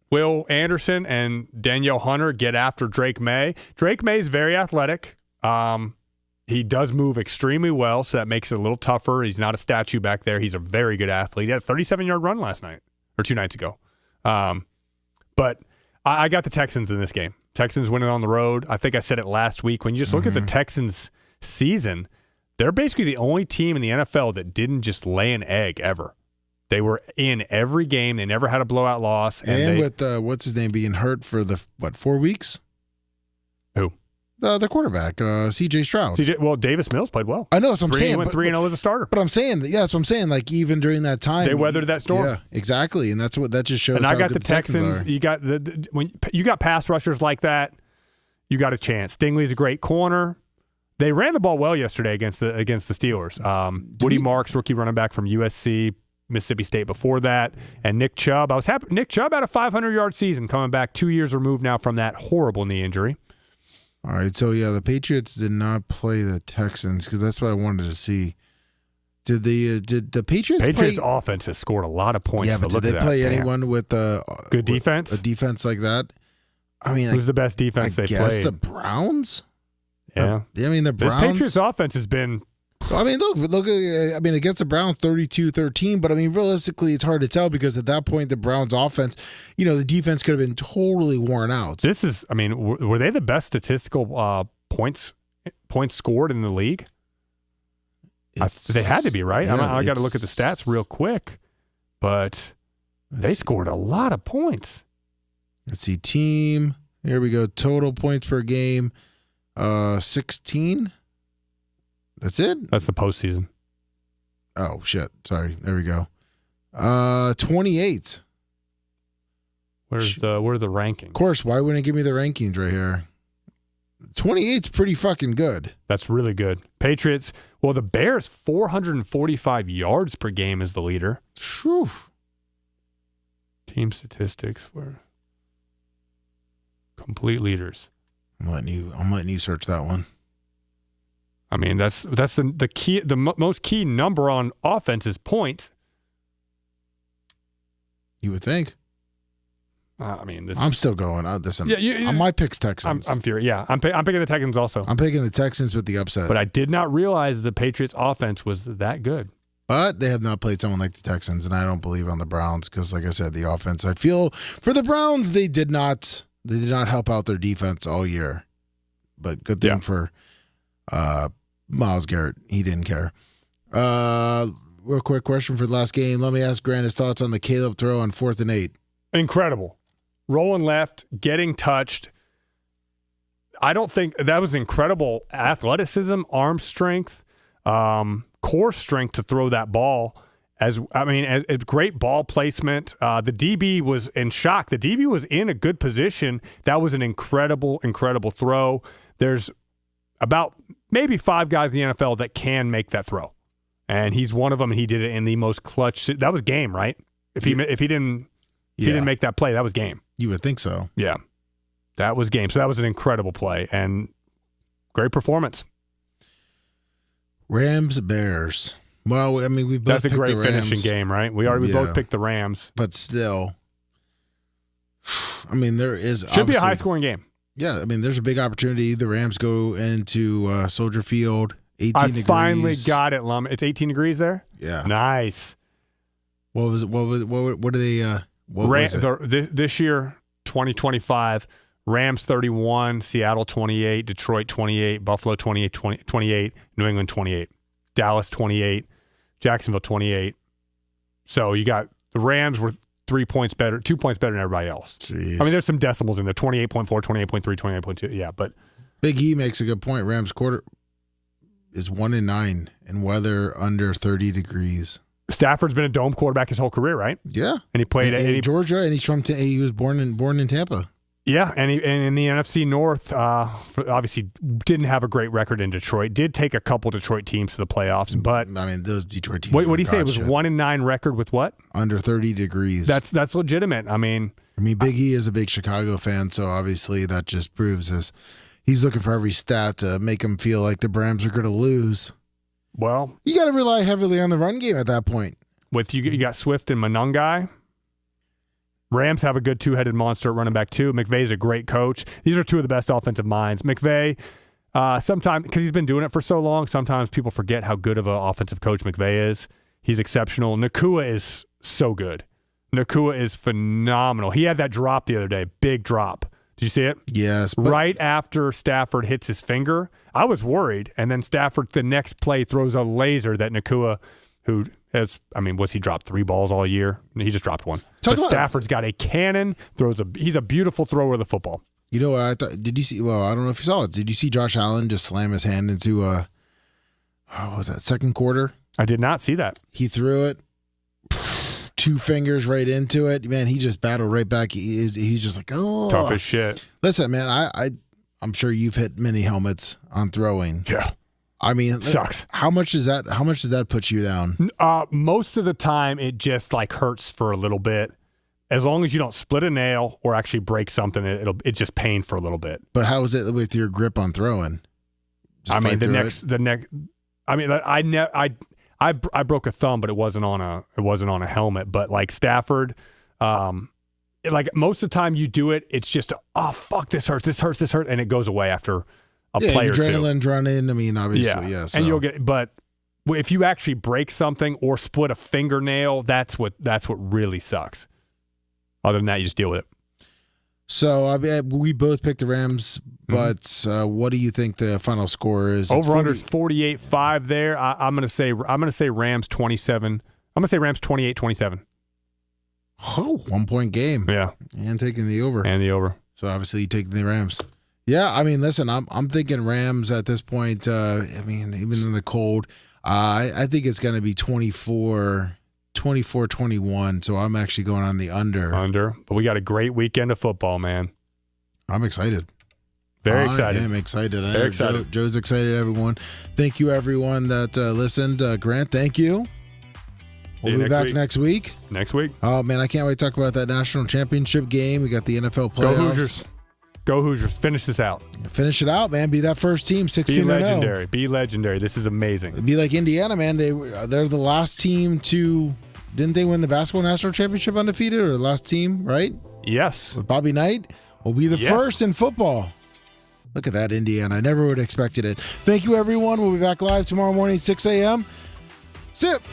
Will Anderson and Danielle Hunter get after Drake May? Drake May's very athletic. He does move extremely well, so that makes it a little tougher. He's not a statue back there. He's a very good athlete. He had a 37-yard run last night, or 2 nights ago. But I got the Texans in this game. Texans winning on the road. I think I said it last week. When you just look at the Texans' season, they're basically the only team in the NFL that didn't just lay an egg ever. They were in every game. They never had a blowout loss. And with what's his name being hurt for 4 weeks? Who? The quarterback, C.J. Stroud. Davis Mills played well. I know, that's what I'm saying. He went 3-0 as a starter. But I'm saying, that's what I'm saying. Like, even during that time, they weathered that storm. Yeah, exactly. And that just shows. And how I got good the Texans. You got when you got pass rushers like that, you got a chance. Stingley's a great corner. They ran the ball well yesterday against the Steelers. Woody Marks, rookie running back from USC. Mississippi State before that, and Nick Chubb. I was happy. Nick Chubb had a 500-yard season coming back 2 years removed now from that horrible knee injury. All right, so the Patriots did not play the Texans because that's what I wanted to see. Did the Patriots offense has scored a lot of points? Yeah, but did they play anyone with good defense? A defense like that? I mean, who's the best defense they played? I guess the Browns. Yeah, the Browns. This Patriots offense has been I mean, look. I mean, against the Browns, 32-13. But I mean, realistically, it's hard to tell because at that point, the Browns' offense, the defense could have been totally worn out. This is, I mean, were they the best statistical points scored in the league? They had to be, right? Yeah, I got to look at the stats real quick, but they scored a lot of points. Let's see, team. Here we go. Total points per game, 16. That's it? That's the postseason. Oh, shit. Sorry. There we go. 28. Where are the rankings? Of course. Why wouldn't it give me the rankings right here? 28's pretty fucking good. That's really good. Patriots. Well, the Bears, 445 yards per game is the leader. Whew. Team statistics were complete leaders. I'm letting you search that one. I mean, that's the key. The most key number on offense is points. You would think. I mean, I'm still going. My pick's Texans. I'm furious. Yeah, I'm picking the Texans also. I'm picking the Texans with the upset. But I did not realize the Patriots' offense was that good. But they have not played someone like the Texans, and I don't believe on the Browns because, like I said, the offense. I feel for the Browns, they did not help out their defense all year. But good thing for Myles Garrett. He didn't care. Real quick question for the last game. Let me ask Grant his thoughts on the Caleb throw on 4th and 8. Incredible. Rolling left, getting touched. I don't think that was incredible athleticism, arm strength, core strength to throw that ball. Great ball placement. The DB was in shock. The DB was in a good position. That was an incredible, incredible throw. There's about maybe 5 guys in the NFL that can make that throw, and he's one of them. And he did it in the most clutch. That was game, right? If he didn't make that play, that was game. You would think so. Yeah, that was game. So that was an incredible play and great performance. Rams Bears. Well, I mean, we both. That's a great finishing game, right? We both picked the Rams, but still, I mean, there should be a high scoring game. Yeah, I mean, there's a big opportunity. The Rams go into Soldier Field. 18 degrees. I finally got it, Lum. It's 18 degrees there. Yeah, nice. What was it? What do they? What was it? This year, 2025, Rams 31, Seattle 28, Detroit 28, Buffalo 28, New England 28, Dallas 28, Jacksonville 28. So you got the Rams were 2 points better than everybody else. Jeez. I mean, there's some decimals in there, 28.4, 28.3, 28.2. Yeah, but Big E makes a good point. Rams quarter is 1-9 in weather under 30 degrees. Stafford's been a dome quarterback his whole career, right? Yeah, and he played in Georgia, and he was born in Tampa. Yeah, and in the NFC North, obviously didn't have a great record in Detroit. Did take a couple Detroit teams to the playoffs, but I mean those Detroit teams. What did he say? It was 1-9 record with what? Under 30 degrees. That's legitimate. I mean, Big E is a big Chicago fan, so obviously that just proves he's looking for every stat to make him feel like the Rams are going to lose. Well, you got to rely heavily on the run game at that point. With you got Swift and Monangai. Rams have a good 2-headed monster at running back too. McVay's a great coach. These are 2 of the best offensive minds. McVay, sometimes because he's been doing it for so long, sometimes people forget how good of an offensive coach McVay is. He's exceptional. Nakua is so good. Nakua is phenomenal. He had that drop the other day, big drop. Did you see it? Yes. Right after Stafford hits his finger, I was worried, and then Stafford the next play throws a laser that Nakua, who has, what's he dropped 3 balls all year? He just dropped 1. But Stafford's got a cannon, he's a beautiful thrower of the football. You know what I thought? Did you see? Well, I don't know if you saw it. Did you see Josh Allen just slam his hand into what was that, second quarter? I did not see that. He threw it, 2 fingers right into it. Man, he just battled right back. He's just like, oh, tough as shit. Listen, man, I'm sure you've hit many helmets on throwing. Yeah. I mean, it sucks. How much does that put you down? Most of the time, it just like hurts for a little bit. As long as you don't split a nail or actually break something, it's just pain for a little bit. But how is it with your grip on throwing? I broke a thumb, but it wasn't on a helmet. But like Stafford, like most of the time you do it, it's just oh fuck, this hurts, and it goes away after a play or 2. Adrenaline's running. I mean, obviously, yeah. So. And you'll get, but if you actually break something or split a fingernail, that's what really sucks. Other than that, you just deal with it. So we both picked the Rams, but what do you think the final score is? Over/under is 48.5 there. I'm gonna say Rams 27. I'm gonna say Rams 28-27. Oh, 1 point game. Yeah, and taking the over. So obviously you take the Rams. Yeah, I mean, listen, I'm thinking Rams at this point. I mean, even in the cold, I think it's gonna be 24-21, so I'm actually going on the under. But we got a great weekend of football, man. I'm excited. Very excited. I am excited. Very excited. Joe's excited, everyone. Thank you, everyone that listened. Grant, thank you. We'll be back next week. Next week. Oh, man, I can't wait to talk about that national championship game. We got the NFL playoffs. Go Hoosiers. Go Hoosiers. Finish this out. Finish it out, man. Be that first team, 16-0. Be legendary. Be legendary. This is amazing. It'd be like Indiana, man. They're the last team to... Didn't they win the basketball national championship undefeated, or the last team, right? Yes. With Bobby Knight? Will be the first in football. Look at that, Indiana. I never would have expected it. Thank you, everyone. We'll be back live tomorrow morning, 6 a.m. Sip.